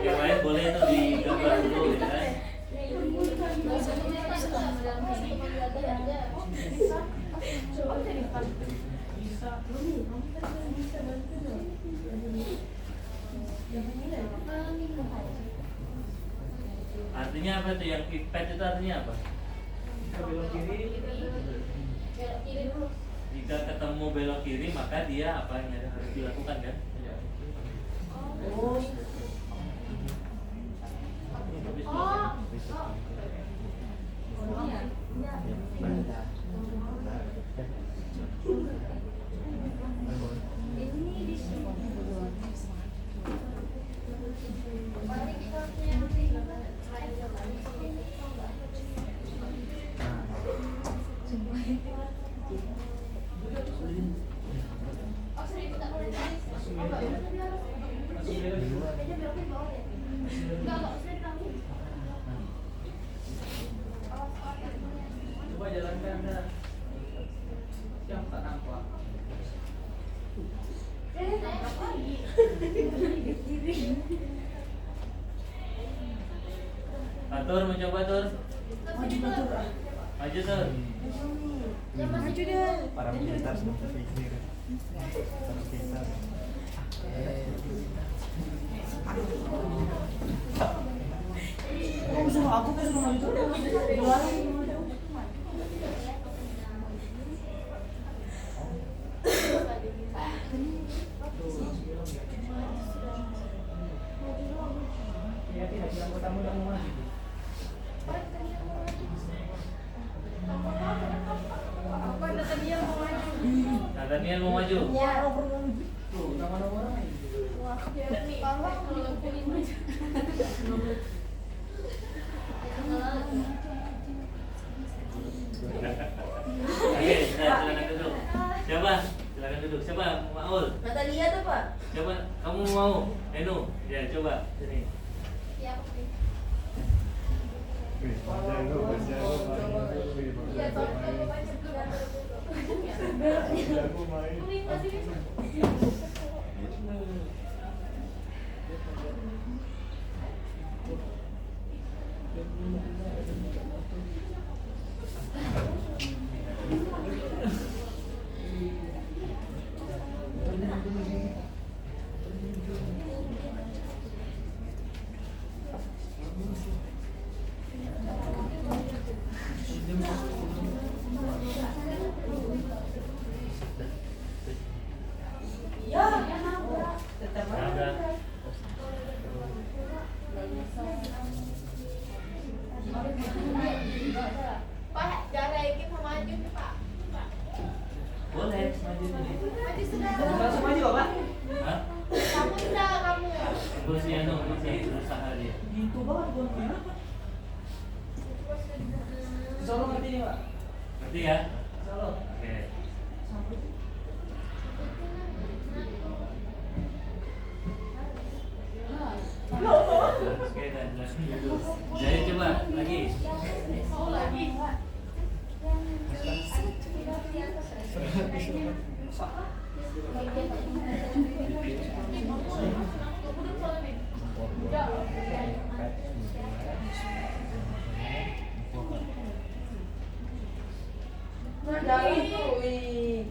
Yang lain boleh tuh digambar dulu ya kan? Artinya apa tuh yang pipet itu artinya apa? Kita belok kiri. Belok kiri dulu. Jika ketemu belok kiri maka dia apa yang harus dilakukan kan? Oh. Coba jalankan dah. Yang tak nampak. Atur mencoba tur. Maju tur. Maju deh. Para militer sudah berpikir para kita Aku kan suruh maju terus. Ya tidak bilang kau tamu mau maju. Natania mau maju. Ya. Tuh, nama-nama orang ini. Oke, silakan duduk. Siapa? Silakan duduk. Siapa? Maul. Natalia tuh, Pak. Coba kamu mau? Enu, ya coba sini. Iya, oke. Iya, tolong kamu baca dulu. Kuning masih bisa. nih Pak. Ngerti ya? Salah. Oke. Oke, dan jadi coba lagi. Jangan tuh, wih.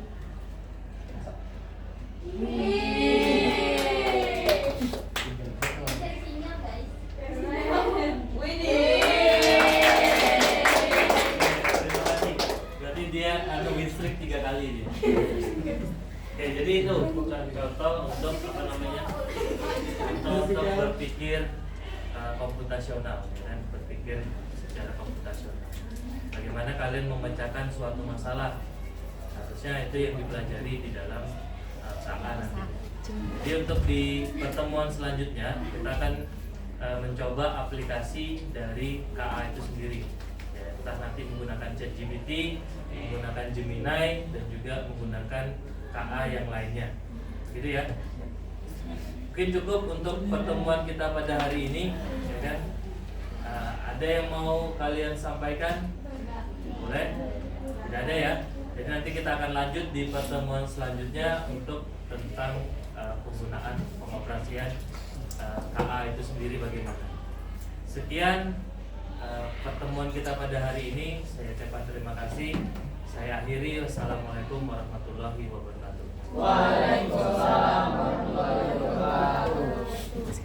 Terima kasih. Berarti dia win streak 3 kali dia. Oke, jadi itu bukan contoh untuk apa namanya? Untuk berpikir komputasional, ya kan? Berpikir secara komputasional. Bagaimana kalian memecahkan suatu masalah? Harusnya itu yang dipelajari di dalam KA nanti. Jadi untuk di pertemuan selanjutnya kita akan mencoba aplikasi dari KA itu sendiri. Ya, entah nanti menggunakan ChatGPT, menggunakan Gemini, dan juga menggunakan KA yang lainnya. Gitu ya. Mungkin cukup untuk pertemuan kita pada hari ini, ya kan? Ada yang mau kalian sampaikan? Boleh? Tidak ada ya? Jadi nanti kita akan lanjut di pertemuan selanjutnya untuk tentang penggunaan pengoperasian KA itu sendiri bagaimana. Sekian pertemuan kita pada hari ini. Saya ucapkan terima kasih. Saya akhiri. Wassalamualaikum warahmatullahi wabarakatuh. Waalaikumsalam warahmatullahi wabarakatuh.